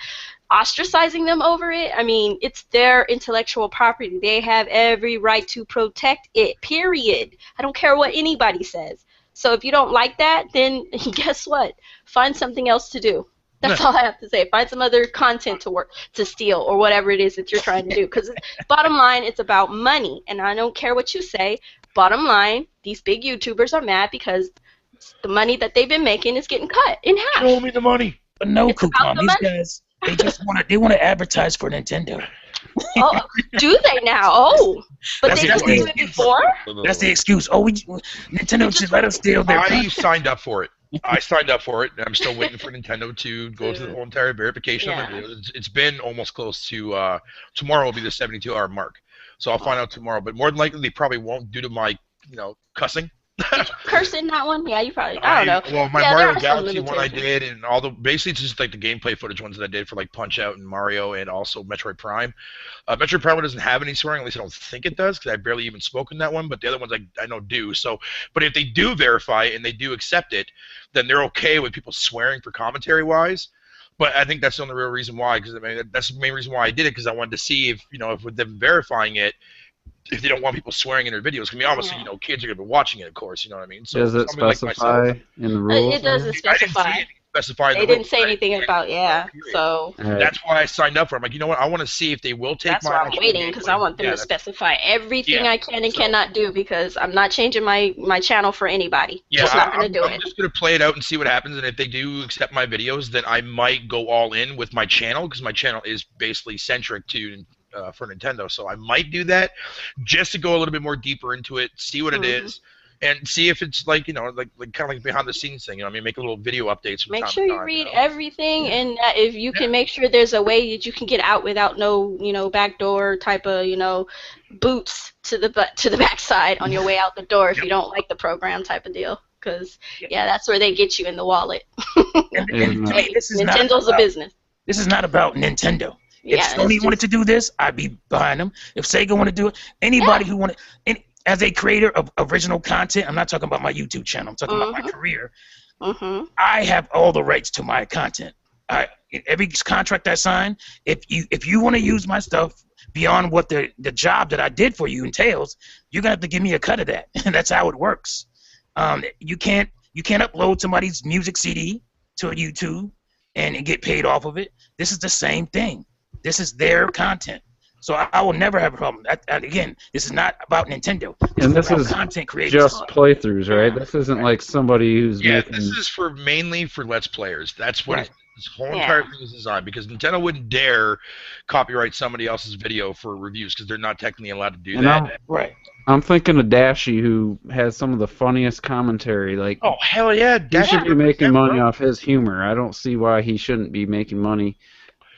ostracizing them over it, I mean, it's their intellectual property. They have every right to protect it. Period. I don't care what anybody says. So if you don't like that, then guess what? Find something else to do. That's all I have to say. Find some other content to steal or whatever it is that you're trying to do. Because bottom line, it's about money. And I don't care what you say. Bottom line, these big YouTubers are mad because the money that they've been making is getting cut in half. Show me the money. But no, Coupon, these guys, they want to advertise for Nintendo. Oh, do they now? Oh, but they didn't do it before? That's the excuse. Oh, Nintendo just let us steal their I signed up for it. And I'm still waiting for Nintendo to go through the whole entire verification. Yeah. It's been almost close to tomorrow will be the 72-hour mark. So I'll find out tomorrow. But more than likely, they probably won't due to my cussing. Did you curse in that one? Yeah, you probably. I don't know. Well, my Yeah, Mario there are some Galaxy one I limitations. did, and basically it's just like the gameplay footage ones that I did for like Punch Out and Mario, and also Metroid Prime. Metroid Prime doesn't have any swearing, at least I don't think it does, because I barely even spoke in that one. But the other ones I know do. So, but if they do verify it and they do accept it, then they're okay with people swearing for commentary wise. But I think that's the only real reason why, because I mean that's the main reason why I did it, because I wanted to see if if with them verifying it, if they don't want people swearing in their videos. I mean, obviously, kids are going to be watching it, of course, you know what I mean? So Does it specify in the rules? It doesn't specify. They didn't say anything about, so. That's why I signed up for it. I'm like, you know what, I want to see if they will take That's why I'm waiting, because I want them to specify everything I can and cannot do, because I'm not changing my channel for anybody. Yeah, Just not going to do it. I'm just going to play it out and see what happens, and if they do accept my videos, then I might go all in with my channel, because my channel is basically centric to for Nintendo, so I might do that just to go a little bit more deeper into it, see what it is, and see if it's like like kind of like behind the scenes thing. I mean, make a little video updates from Make time sure to you time. read everything, and if you can make sure there's a way that you can get out without no, backdoor type of, boots to the backside on your way out the door if you don't like the program type of deal. Because that's where they get you in the wallet. And to me, this is Nintendo's a business. This is not about Nintendo. If Sony wanted to do this, I'd be behind them. If Sega want to do it, anybody who wanted, as a creator of original content, I'm not talking about my YouTube channel. I'm talking about my career. I have all the rights to my content. Every contract I sign, if you want to use my stuff beyond what the job that I did for you entails, you're gonna have to give me a cut of that. And that's how it works. You can't upload somebody's music CD to YouTube and get paid off of it. This is the same thing. This is their content. So I will never have a problem. Again, this is not about Nintendo. This is content creators. Just playthroughs, right? This isn't like somebody who's making... this is mainly for Let's Players. That's what this whole entire thing is designed, because Nintendo wouldn't dare copyright somebody else's video for reviews because they're not technically allowed to do that. I'm thinking of Dashi, who has some of the funniest commentary. Like, oh hell yeah, he should be making money off his humor. I don't see why he shouldn't be making money.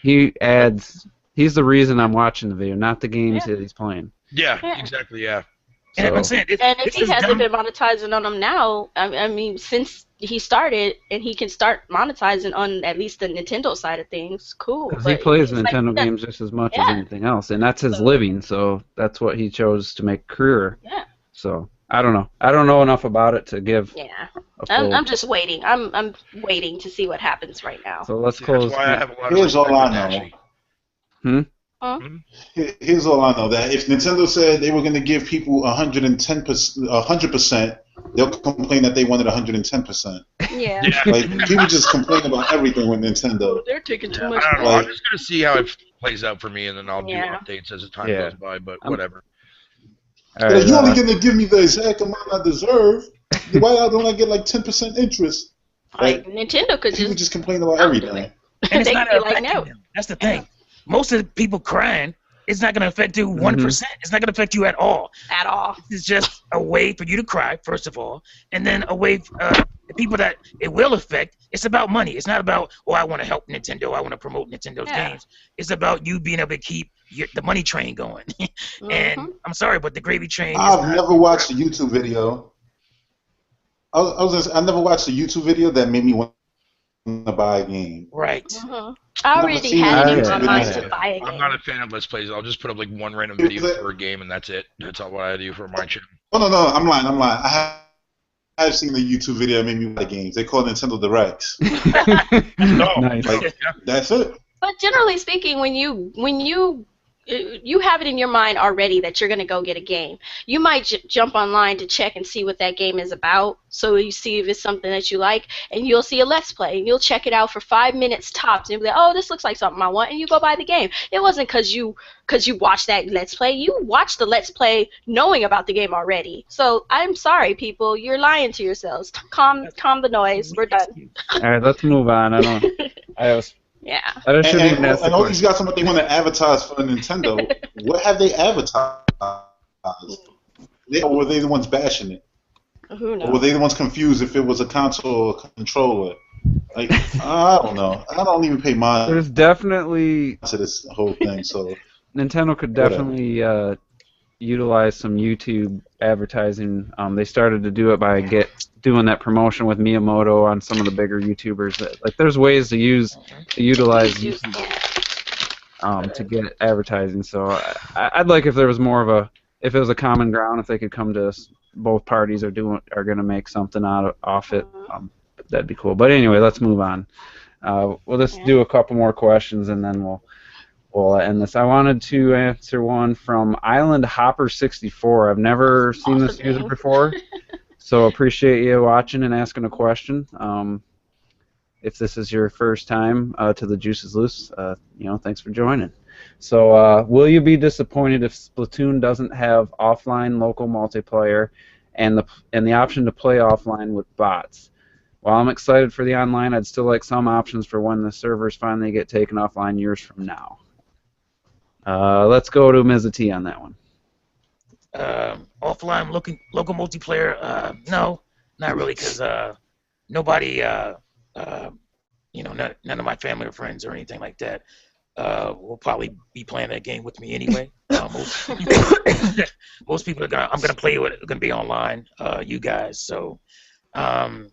He's the reason I'm watching the video, not the games that he's playing. Yeah, exactly. Yeah. And I'm saying, if he hasn't been monetizing on them now, I mean, since he started, and he can start monetizing on at least the Nintendo side of things, cool. Because he plays Nintendo games just as much as anything else, and that's his living, so that's what he chose to make a career. Yeah. So, I don't know. I don't know enough about it to give I'm just waiting. I'm waiting to see what happens right now. So let's close. That's why I have a lot Here's all I know. Here's all I know. That if Nintendo said they were going to give people 100%, they'll complain that they wanted 110%. Yeah. Like, people just complain about everything with Nintendo. They're taking too much. I don't know. I'm just gonna see how it plays out for me, and then I'll do updates as the time goes by. But whatever. Right, you're only going to give me the exact amount I deserve. Why don't I get like 10% interest? Like, Nintendo could people just complain about everything. And it's not affecting them. That's the thing. Most of the people crying, it's not going to affect you 1%. It's not going to affect you at all. At all. It's just a way for you to cry, first of all, and then a way for the people that it will affect. It's about money. It's not about, I want to help Nintendo. I want to promote Nintendo's games. It's about you being able to keep the money train going. And I'm sorry, but the gravy train. I've never watched a YouTube video. I never watched a YouTube video that made me want to buy a game. Right. I already had it in my mind to buy a game. I'm not a fan of Let's Plays. I'll just put up like one random video for a game, and that's it. That's all what I do for my channel. Oh no, I'm lying. I've seen the YouTube video that made me buy games. They call Nintendo Directs. Nice. That's it. But generally speaking, when you have it in your mind already that you're going to go get a game, you might jump online to check and see what that game is about, so you see if it's something that you like, and you'll see a Let's Play, and you'll check it out for 5 minutes tops, and you'll be like, oh, this looks like something I want, and you go buy the game. It wasn't because you watched that Let's Play. You watched the Let's Play knowing about the game already. So I'm sorry, people. You're lying to yourselves. Calm the noise. We're done. All right, let's move on. Yeah. And all these guys talking about they want to advertise for Nintendo. What have they advertised? Or were they the ones bashing it? Who knows? Or were they the ones confused if it was a console or a controller? Like, I don't know. I don't even pay mind There's definitely to this whole thing. So Nintendo could definitely utilize some YouTube advertising. They started to do it by doing that promotion with Miyamoto on some of the bigger YouTubers. Like, there's ways to utilize YouTube to get advertising. So I'd like if there was more of if it was a common ground, if they could come to both parties are going to make something off it. That'd be cool. But anyway, let's move on. We'll just do a couple more questions and then we'll end this. I wanted to answer one from Island Hopper 64. I've never seen this user before, so appreciate you watching and asking a question. If this is your first time to the Juice is Loose, thanks for joining. So, will you be disappointed if Splatoon doesn't have offline local multiplayer and the option to play offline with bots? While I'm excited for the online, I'd still like some options for when the servers finally get taken offline years from now. Let's go to Ms. T on that one. Offline local multiplayer, no, not really, because nobody, none of my family or friends or anything like that will probably be playing that game with me anyway. Most people I'm gonna play with gonna be online, you guys. So, and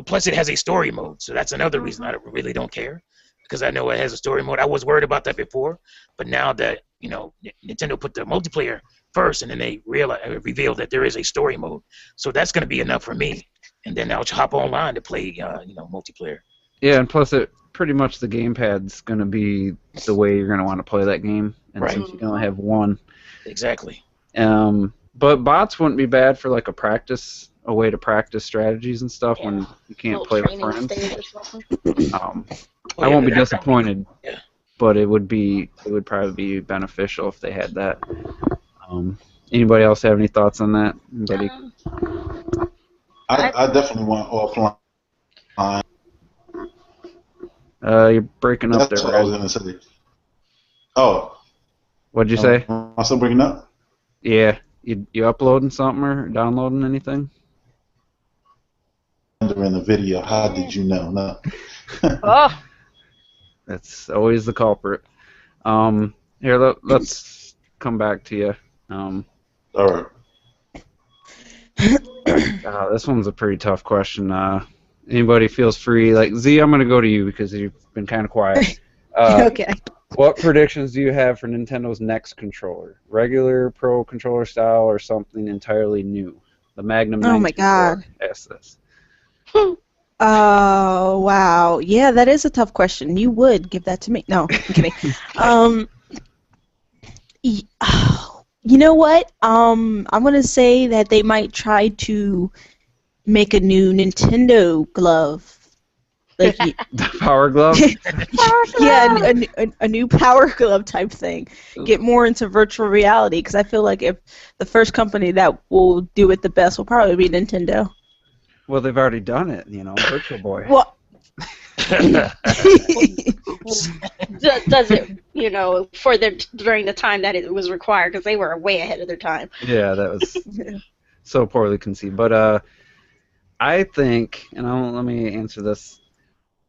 plus it has a story mode, so that's another reason I really don't care, because I know it has a story mode. I was worried about that before, but now that Nintendo put the multiplayer first, and then they revealed that there is a story mode, so that's gonna be enough for me. And then I'll hop online to play, multiplayer. Yeah, and plus pretty much the gamepad's going to be the way you're going to want to play that game, and Right. since you can only have one. Exactly. But bots wouldn't be bad for like a way to practice strategies and stuff when you can't play with Little friends. training stage or something. I won't be disappointed, Yeah. but it would probably be beneficial if they had that. Anybody else have any thoughts on that? Anybody? I definitely want offline. You're breaking up That's there, what I was Red. gonna say. Oh, What'd you say? am I still breaking up? Yeah, you uploading something or downloading anything? In the video, how did you know? No. Oh, That's always the culprit. Here, let's come back to you. All right. This one's a pretty tough question. Anybody feels free. Like, Z, I'm going to go to you because you've been kind of quiet. Okay. What predictions do you have for Nintendo's next controller? Regular, Pro controller style, or something entirely new? The Magnum Oh my 94 God. asks this. Oh, wow. Yeah, that is a tough question. You would give that to me. No, I'm kidding. You know what? I'm going to say that they might try to make a new Nintendo glove. Like, The Power Glove? yeah, a new Power Glove type thing. Get more into virtual reality, because I feel like if the first company that will do it the best will probably be Nintendo. Well, they've already done it, Virtual Boy. Well, does it, during the time that it was required, because they were way ahead of their time. Yeah, that was so poorly conceived. But I think, and let me answer this.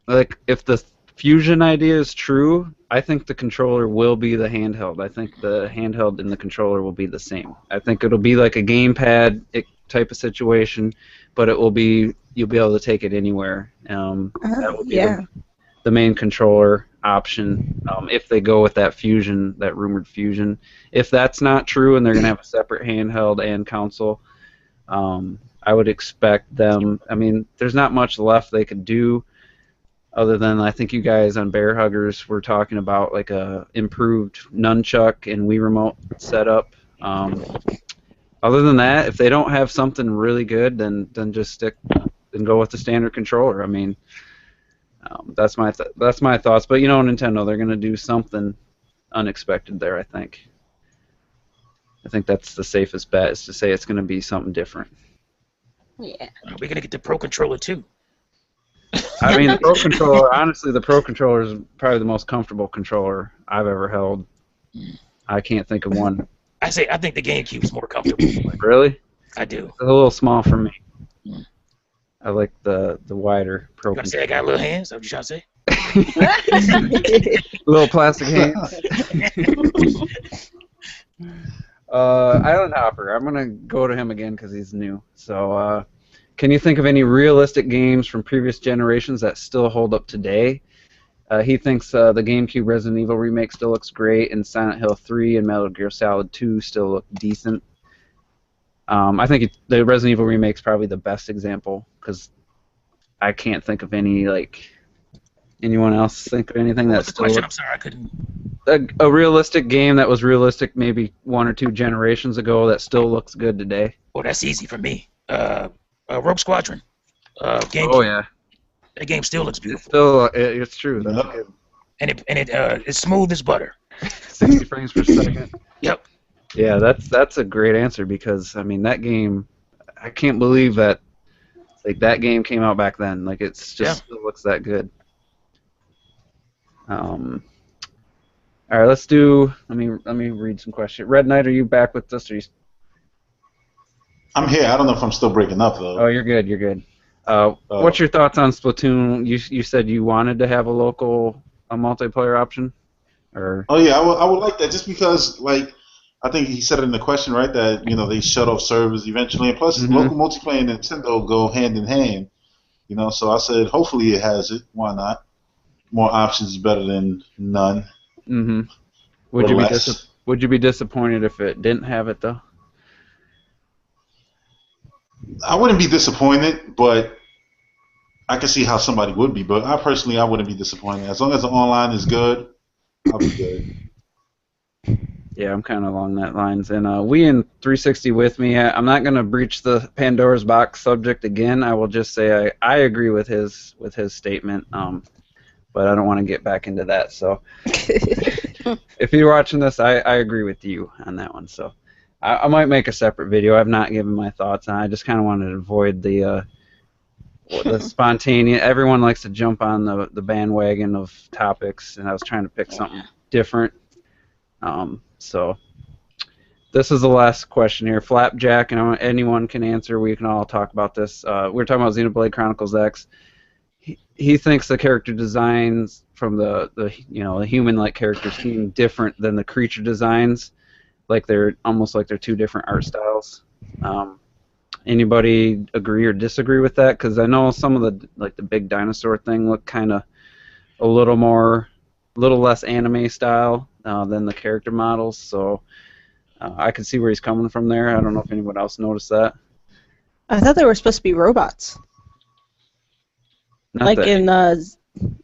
Like, if the Fusion idea is true, I think the controller will be the handheld. I think the handheld and the controller will be the same. I think it'll be like a gamepad type of situation, but you'll be able to take it anywhere. That will be the main controller option if they go with that Fusion, that rumored Fusion. If that's not true and they're going to have a separate handheld and console, I would expect them. I mean, there's not much left they could do other than I think you guys on Bear Huggers were talking about like a improved nunchuck and Wii Remote setup. Other than that, if they don't have something really good, then just stick and go with the standard controller. I mean, that's my thoughts. But Nintendo, they're gonna do something unexpected there. I think that's the safest bet, is to say it's gonna be something different. Yeah. We're gonna get the Pro Controller too. I mean, the Pro Controller. Honestly, the Pro Controller is probably the most comfortable controller I've ever held. I can't think of one. I think the GameCube is more comfortable. Really? I do. It's a little small for me. I like the wider Pro You gonna say Controller. I got little hands? Is that what you trying to say? Little plastic hands. Island Hopper. I'm gonna go to him again because he's new. So, can you think of any realistic games from previous generations that still hold up today? He thinks the GameCube Resident Evil remake still looks great, and Silent Hill 3 and Metal Gear Solid 2 still look decent. I think the Resident Evil remake's probably the best example, because I can't think of any, anyone else think of anything What's that's the question? still I'm sorry, I couldn't. a realistic game that was realistic maybe 1 or 2 generations ago that still looks good today. Well, that's easy for me. Rogue Squadron. Game. Oh yeah, That game still looks beautiful, still it's true. That's Yep. good. and it's smooth as butter. 60 frames per second. Yep. Yeah, that's a great answer, because I mean that game, I can't believe that that game came out back then. It's just still looks that good. All right, let's do. Let me read some questions. Red Knight, are you back with us? Or you... I'm here. I don't know if I'm still breaking up Oh, though. you're good. You're good. What's your thoughts on Splatoon? You said you wanted to have a multiplayer option, or? Oh yeah, I would like that just because like I think he said it in the question right that they shut off servers eventually, and plus local multiplayer and Nintendo go hand in hand. So I said hopefully it has it. Why not? More options is better than none. Mm-hmm. Would you be disappointed if it didn't have it though? I wouldn't be disappointed, but I can see how somebody would be. But I wouldn't be disappointed as long as the online is good. I'll be good. Yeah, I'm kind of along that lines. And we in 360 with me. I'm not going to breach the Pandora's box subject again. I will just say I agree with his statement. But I don't want to get back into that. So if you're watching this, I agree with you on that one. So I might make a separate video. I've not given my thoughts on it. I just kind of wanted to avoid the spontaneous. Everyone likes to jump on the bandwagon of topics, and I was trying to pick something different. So this is the last question here. Flapjack, and anyone can answer. We can all talk about this. We're talking about Xenoblade Chronicles X. He thinks the character designs from the human-like characters seem different than the creature designs. Like they're almost like they're two different art styles. Anybody agree or disagree with that? Because I know some of the big dinosaur thing look kind of a little less anime style than the character models. So I can see where he's coming from there. I don't know if anyone else noticed that. I thought they were supposed to be robots. Not like the, in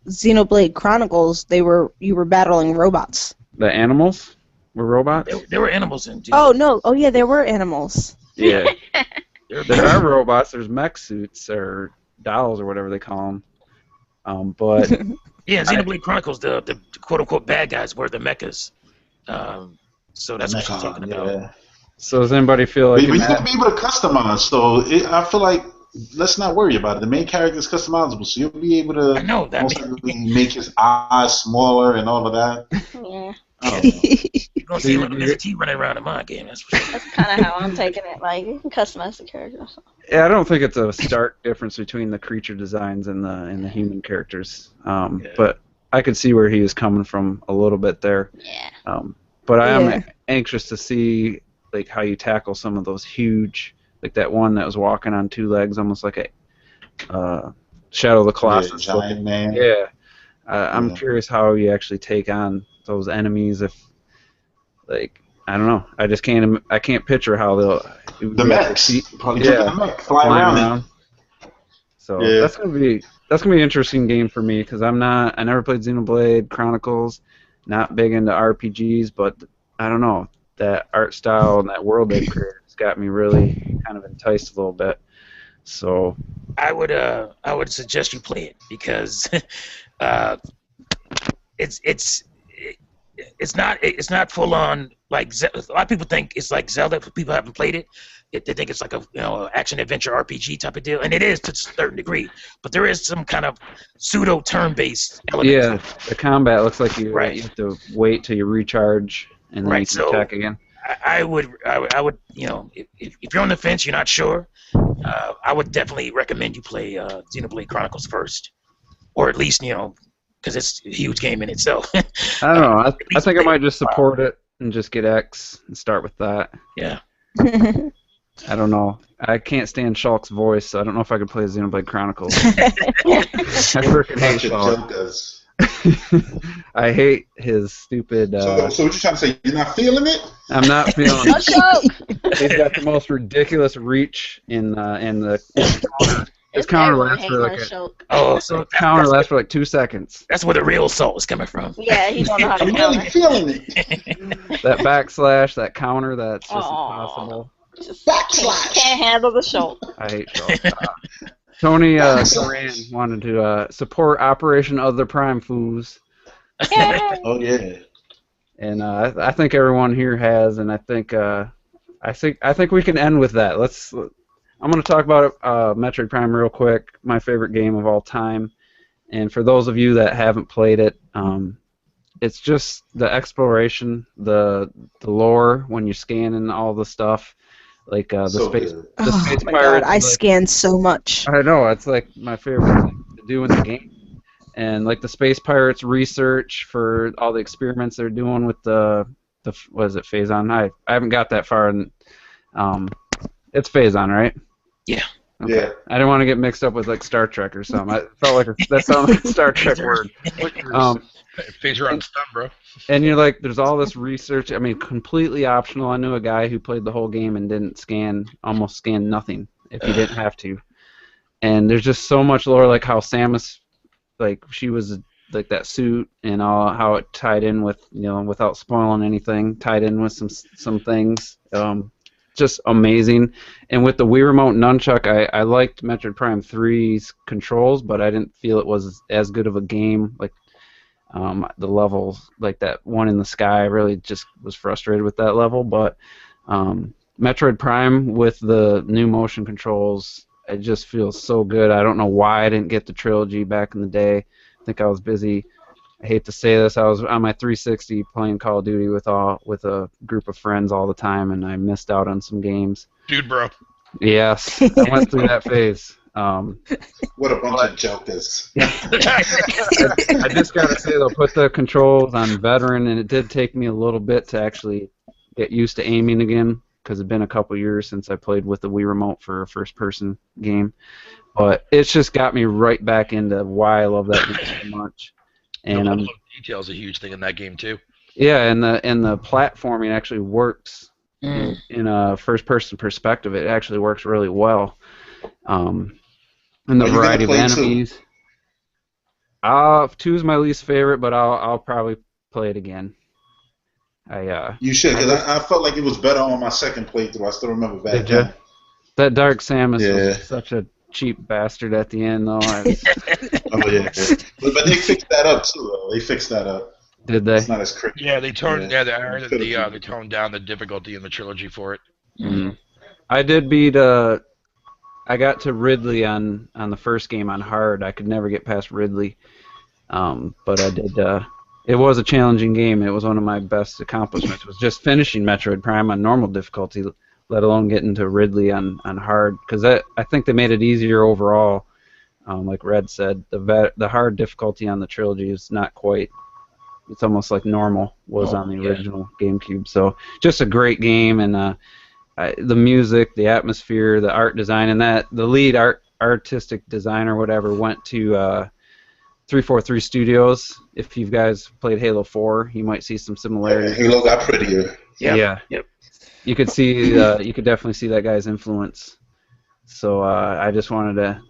Xenoblade Chronicles, you were battling robots. The animals were robots? There were animals in. Oh no! Oh yeah, there were animals. Yeah. There are robots. There's mech suits or dolls or whatever they call them. But yeah, Xenoblade Chronicles, the quote unquote bad guys were the mechas. So that's what she's talking about. Yeah. So does anybody feel like? But you got to be able to customize. So I feel like let's not worry about it. The main character is customizable, so you'll be able to. I know that. Make his eyes smaller and all of that. Yeah. You're gonna see Mr. T running around in my game. That's for sure. That's kind of how I'm taking it. Like, you can customize the character. So. Yeah, I don't think it's a stark difference between the creature designs and the human characters. But I could see where he was coming from a little bit there. Yeah. But I am anxious to see like how you tackle some of those huge, like that one that was walking on two legs, almost like a Shadow of the Colossus. Yeah, giant man. Yeah. I'm curious how you actually take on those enemies. If, like, I don't know. I just can't. I can't picture how they'll. The mechs. Probably yeah, the mech flying around. So that's gonna be an interesting game for me because I never played Xenoblade Chronicles. Not big into RPGs, but I don't know, that art style and that world they've created has got me really kind of enticed a little bit. So I would suggest you play it because it's not full on like a lot of people think it's like Zelda. People haven't played it. They think it's like a action adventure RPG type of deal, and it is to a certain degree. But there is some kind of pseudo turn-based element. Yeah, the combat looks like you have to wait till you recharge and then you can attack again. I would if you're on the fence, you're not sure. I would definitely recommend you play Xenoblade Chronicles first, or at least because it's a huge game in itself. I don't know. I think I might just support it and just get X and start with that. Yeah. I don't know. I can't stand Shulk's voice, so I don't know if I could play Xenoblade Chronicles. I freaking hate Shulk. I hate his stupid. So what you trying to say? You're not feeling it? I'm not feeling it. Shulk! He's got the most ridiculous reach in the counter. His counter lasts for lasts for like 2 seconds. That's where the real salt is coming from. Yeah, he don't know how to I'm really feeling it. That backslash, that counter, that's just impossible. Can't handle the show. I hate Shulk. Tony Duran wanted to support Operation Other Prime Fools. Oh yeah. And I think everyone here has, and I think we can end with that. I'm going to talk about Metroid Prime real quick. My favorite game of all time. And for those of you that haven't played it, it's just the exploration, the lore when you're scanning all the stuff, like the So space good. the Oh space my god, pirates. I Like, scan so much. I know it's like my favorite thing to do in the game, and like the space pirates research for all the experiments they're doing with the what is it, Phazon? I haven't got that far, and it's Phazon, right? Yeah. Okay. Yeah. I didn't want to get mixed up with like Star Trek or something. I felt like that sounded like a Star Trek word. Phaser on stun, bro. And you're like, there's all this research. I mean, completely optional. I knew a guy who played the whole game and didn't almost scan nothing if he didn't have to. And there's just so much lore, like how Samus, like she was like that suit and all, how it tied in with, without spoiling anything, tied in with some things. Just amazing. And with the Wii Remote Nunchuck, I liked Metroid Prime 3's controls, but I didn't feel it was as good of a game. Like the levels, like that one in the sky, I really just was frustrated with that level. But Metroid Prime with the new motion controls, it just feels so good. I don't know why I didn't get the trilogy back in the day. I think I was busy. I hate to say this, I was on my 360 playing Call of Duty with a group of friends all the time, and I missed out on some games. Dude, bro. Yes, I went through that phase. What a bunch of jokers. I just gotta say though, put the controls on veteran, and it did take me a little bit to actually get used to aiming again, because it's been a couple years since I played with the Wii Remote for a first-person game. But it's just got me right back into why I love that game so much. And the level of detail is a huge thing in that game too. yeah, and the platforming actually works in a first-person perspective. It actually works really well. And the variety of enemies. 2 is my least favorite, but I'll probably play it again. You should, because I felt like it was better on my second playthrough. I still remember back Did ya? then. That Dark Samus Yeah. was such a cheap bastard at the end, though. Oh yeah, but they fixed that up too. Though. They fixed that up. Did they? It's not as crazy. Yeah, they toned. Yeah. I heard that they toned down the difficulty in the trilogy for it. Mm-hmm. I did beat. I got to Ridley on the first game on hard. I could never get past Ridley, but I did. It was a challenging game. It was one of my best accomplishments. Was just finishing Metroid Prime on normal difficulty, let alone getting to Ridley on hard. Because I think they made it easier overall. Like Red said, the hard difficulty on the trilogy is not quite. It's almost like normal was on the original GameCube. So just a great game, and the music, the atmosphere, the art design, and the lead artistic designer, whatever, went to 343 Studios. If you guys played Halo 4, you might see some similarities. Halo got prettier. Yeah. Yep. You could see, you could definitely see that guy's influence. So I just wanted to,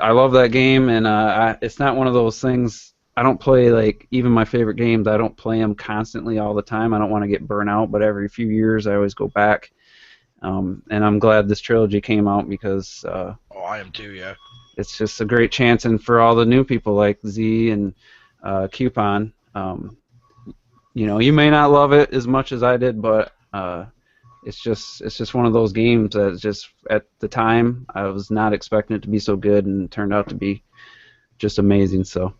I love that game, and it's not one of those things. I don't play, like, even my favorite games, I don't play them constantly all the time. I don't want to get burnt out, but every few years I always go back. And I'm glad this trilogy came out because I am too, yeah. It's just a great chance, and for all the new people like Z and Coupon, you may not love it as much as I did, but it's just one of those games that just at the time I was not expecting it to be so good, and it turned out to be just amazing. So.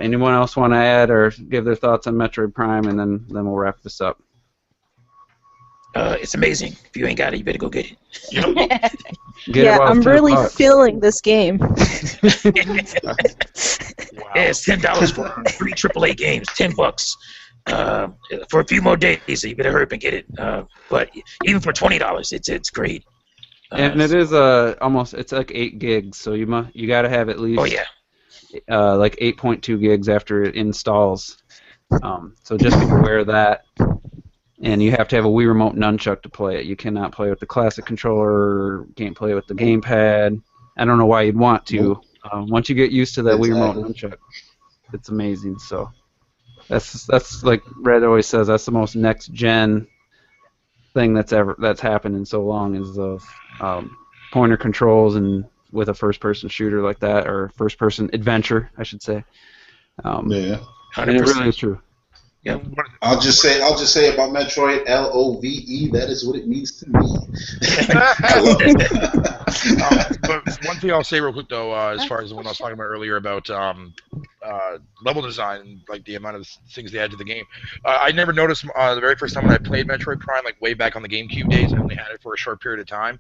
Anyone else want to add or give their thoughts on Metroid Prime, and then we'll wrap this up. It's amazing. If you ain't got it, you better go get it. Yeah, I'm really feeling this game. Wow. Yeah, it's $10 for 3 AAA games, $10 for a few more days. So you better hurry up and get it. But even for $20, it's great. And it is it's like 8 gigs, so you got to have at least. Oh yeah. Like 8.2 gigs after it installs. So just be aware of that. And you have to have a Wii Remote Nunchuck to play it. You cannot play with the classic controller, can't play with the gamepad. I don't know why you'd want to. Once you get used to that Wii Remote Nunchuck, it's amazing. So that's like Red always says, that's the most next-gen thing that's happened in so long, is those pointer controls and with a first-person shooter like that, or first-person adventure, I should say. Yeah, 100%. And it really is true. Yeah. I'll just say about Metroid, LOVE. That is what it means to me. I love it. But one thing I'll say real quick though, as far as the one I was talking about earlier about level design and like the amount of things they add to the game. I never noticed the very first time when I played Metroid Prime, like way back on the GameCube days. I only had it for a short period of time,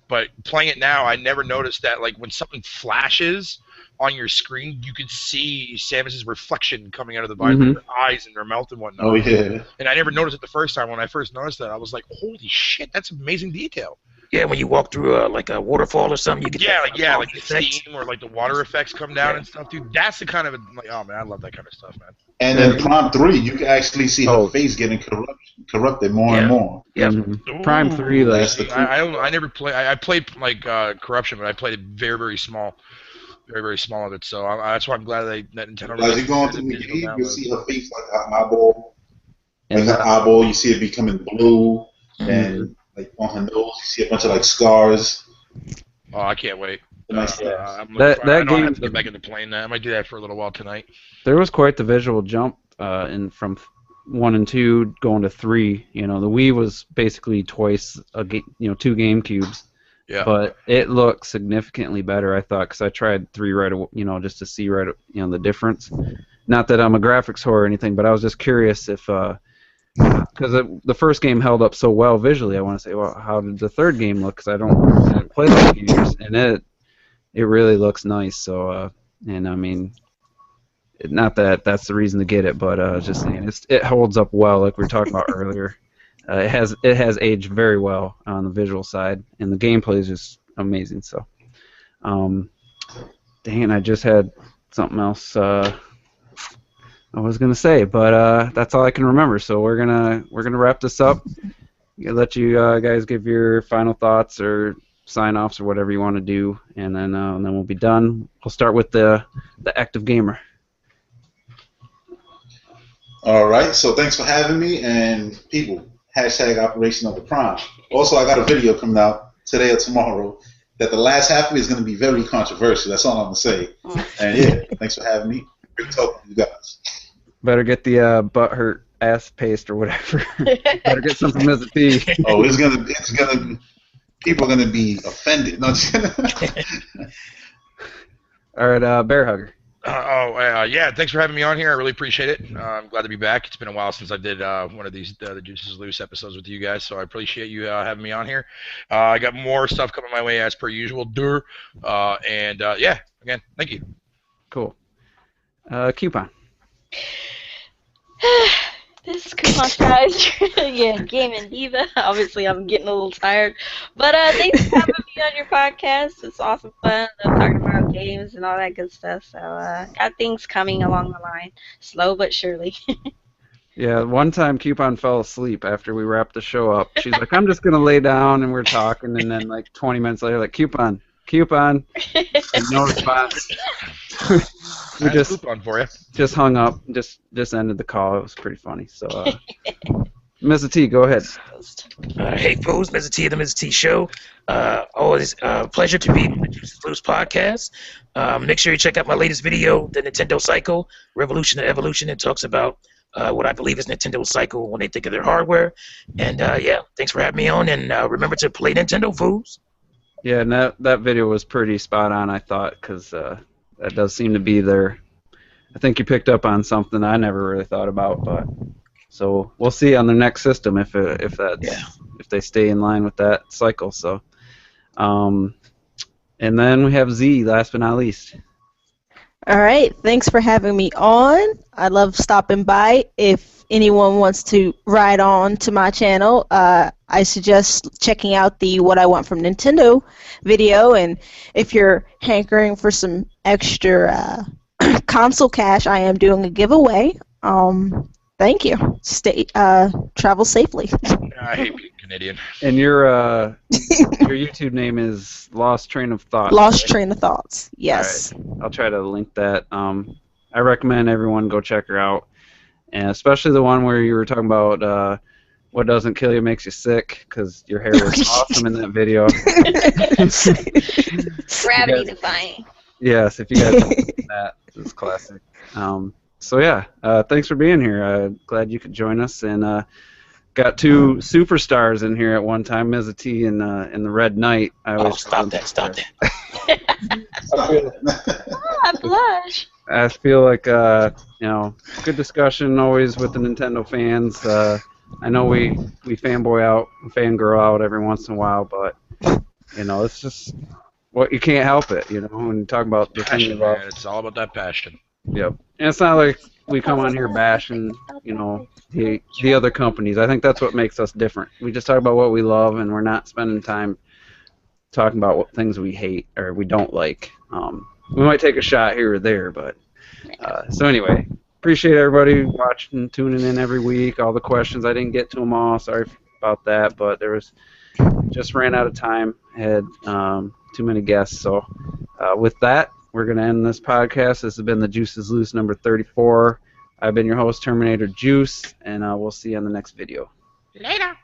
but playing it now, I never noticed that like when something flashes on your screen, you can see Samus's reflection coming out of the her eyes and her mouth and whatnot. Oh yeah. And I never noticed it the first time. When I first noticed that, I was like, "Holy shit, that's amazing detail." Yeah, when you walk through like a waterfall or something, you get like the steam or like the water effects come down and stuff, dude. That's the kind of like, oh man, I love that kind of stuff, man. And in Prime 3, you can actually see her face getting corrupted more and more. Yeah. Prime 3, that's the I never play. I played like Corruption, but I played it very, very small of it. So that's why I'm glad that Nintendo. As you go into the game, you see her face like her eyeball, you see it becoming blue, and like on her nose, you see a bunch of like scars. Oh, I can't wait. Nice I that game. I have to get back into playing that. I might do that for a little while tonight. There was quite the visual jump from 1 and 2 going to 3. You know, the Wii was basically twice two GameCubes. Yeah. But it looked significantly better, I thought, because I tried 3 right away, just to see the difference. Not that I'm a graphics whore or anything, but I was just curious if, because the first game held up so well visually, I want to say, well, how did the third game look? Because I haven't played it in a few years, and it really looks nice. So, and I mean, not that that's the reason to get it, but just saying, it holds up well, like we were talking about earlier. It has aged very well on the visual side, and the gameplay is just amazing. So, dang, I just had something else I was gonna say, but that's all I can remember. So we're gonna wrap this up. Let you guys give your final thoughts or sign-offs or whatever you want to do, and then we'll be done. We'll start with the active gamer. All right. So thanks for having me, and people. # Operation of the Prime. Also, I got a video coming out today or tomorrow that the last half of it is going to be very controversial. That's all I'm going to say. And yeah, thanks for having me. Great talking to you guys. Better get the butthurt ass paste or whatever. Better get some from Mr. T. Oh, it's gonna people are gonna be offended. No, all right, Bear Hugger. Yeah, thanks for having me on here. I really appreciate it. I'm glad to be back. It's been a while since I did one of these the Juices Loose episodes with you guys, so I appreciate you having me on here. I got more stuff coming my way as per usual. Yeah, again, thank you. Cool. Coupon. This coupon guys, yeah, Gaming Diva. Obviously, I'm getting a little tired, but thanks for having me on your podcast. It's awesome fun. I'm talking about games and all that good stuff. So, got things coming along the line, slow but surely. Yeah, one time Coupon fell asleep after we wrapped the show up. She's like, "I'm just gonna lay down," and we're talking, and then like 20 minutes later, like Coupon, and no response. We just hung up, just ended the call. It was pretty funny. So, Mr. T, go ahead. Hey, folks, Mr. T of the Mr. T Show. Always a pleasure to be on the Juices Loose podcast. Make sure you check out my latest video, The Nintendo Cycle, Revolution and Evolution. It talks about what I believe is Nintendo's cycle when they think of their hardware. And, yeah, thanks for having me on. And remember to play Nintendo, fools. Yeah, and that video was pretty spot on, I thought, because that does seem to be their. I think you picked up on something I never really thought about, but so we'll see on the next system if they stay in line with that cycle. So, and then we have Z, last but not least. All right, thanks for having me on. I love stopping by. If anyone wants to ride on to my channel, I suggest checking out the What I Want from Nintendo video. And if you're hankering for some extra console cash, I am doing a giveaway. Thank you. Travel safely. I hate being Canadian. And your YouTube name is Lost Train of Thought. Lost Train of Thoughts. Yes. All right. I'll try to link that. I recommend everyone go check her out, and especially the one where you were talking about what doesn't kill you makes you sick, because your hair was awesome in that video. Gravity defying. Yes, if you guys haven't seen that, it's classic. So yeah, thanks for being here. Glad you could join us, and got two superstars in here at one time, Ms. T and the Red Knight. Stop that! I blush. I feel like good discussion always with the Nintendo fans. I know we fanboy out, fangirl out every once in a while, but it's just you can't help it. When you talk about the thing you Passion, love. man. It's all about that passion. Yep. And it's not like we come on here bashing, the other companies. I think that's what makes us different. We just talk about what we love, and we're not spending time talking about what things we hate or we don't like. We might take a shot here or there, but so anyway, appreciate everybody watching, tuning in every week. All the questions, I didn't get to them all. Sorry about that, but just ran out of time. Had too many guests. So with that, we're going to end this podcast. This has been the Juice is Loose number 34. I've been your host, Terminator Juice, and we'll see you on the next video. Later.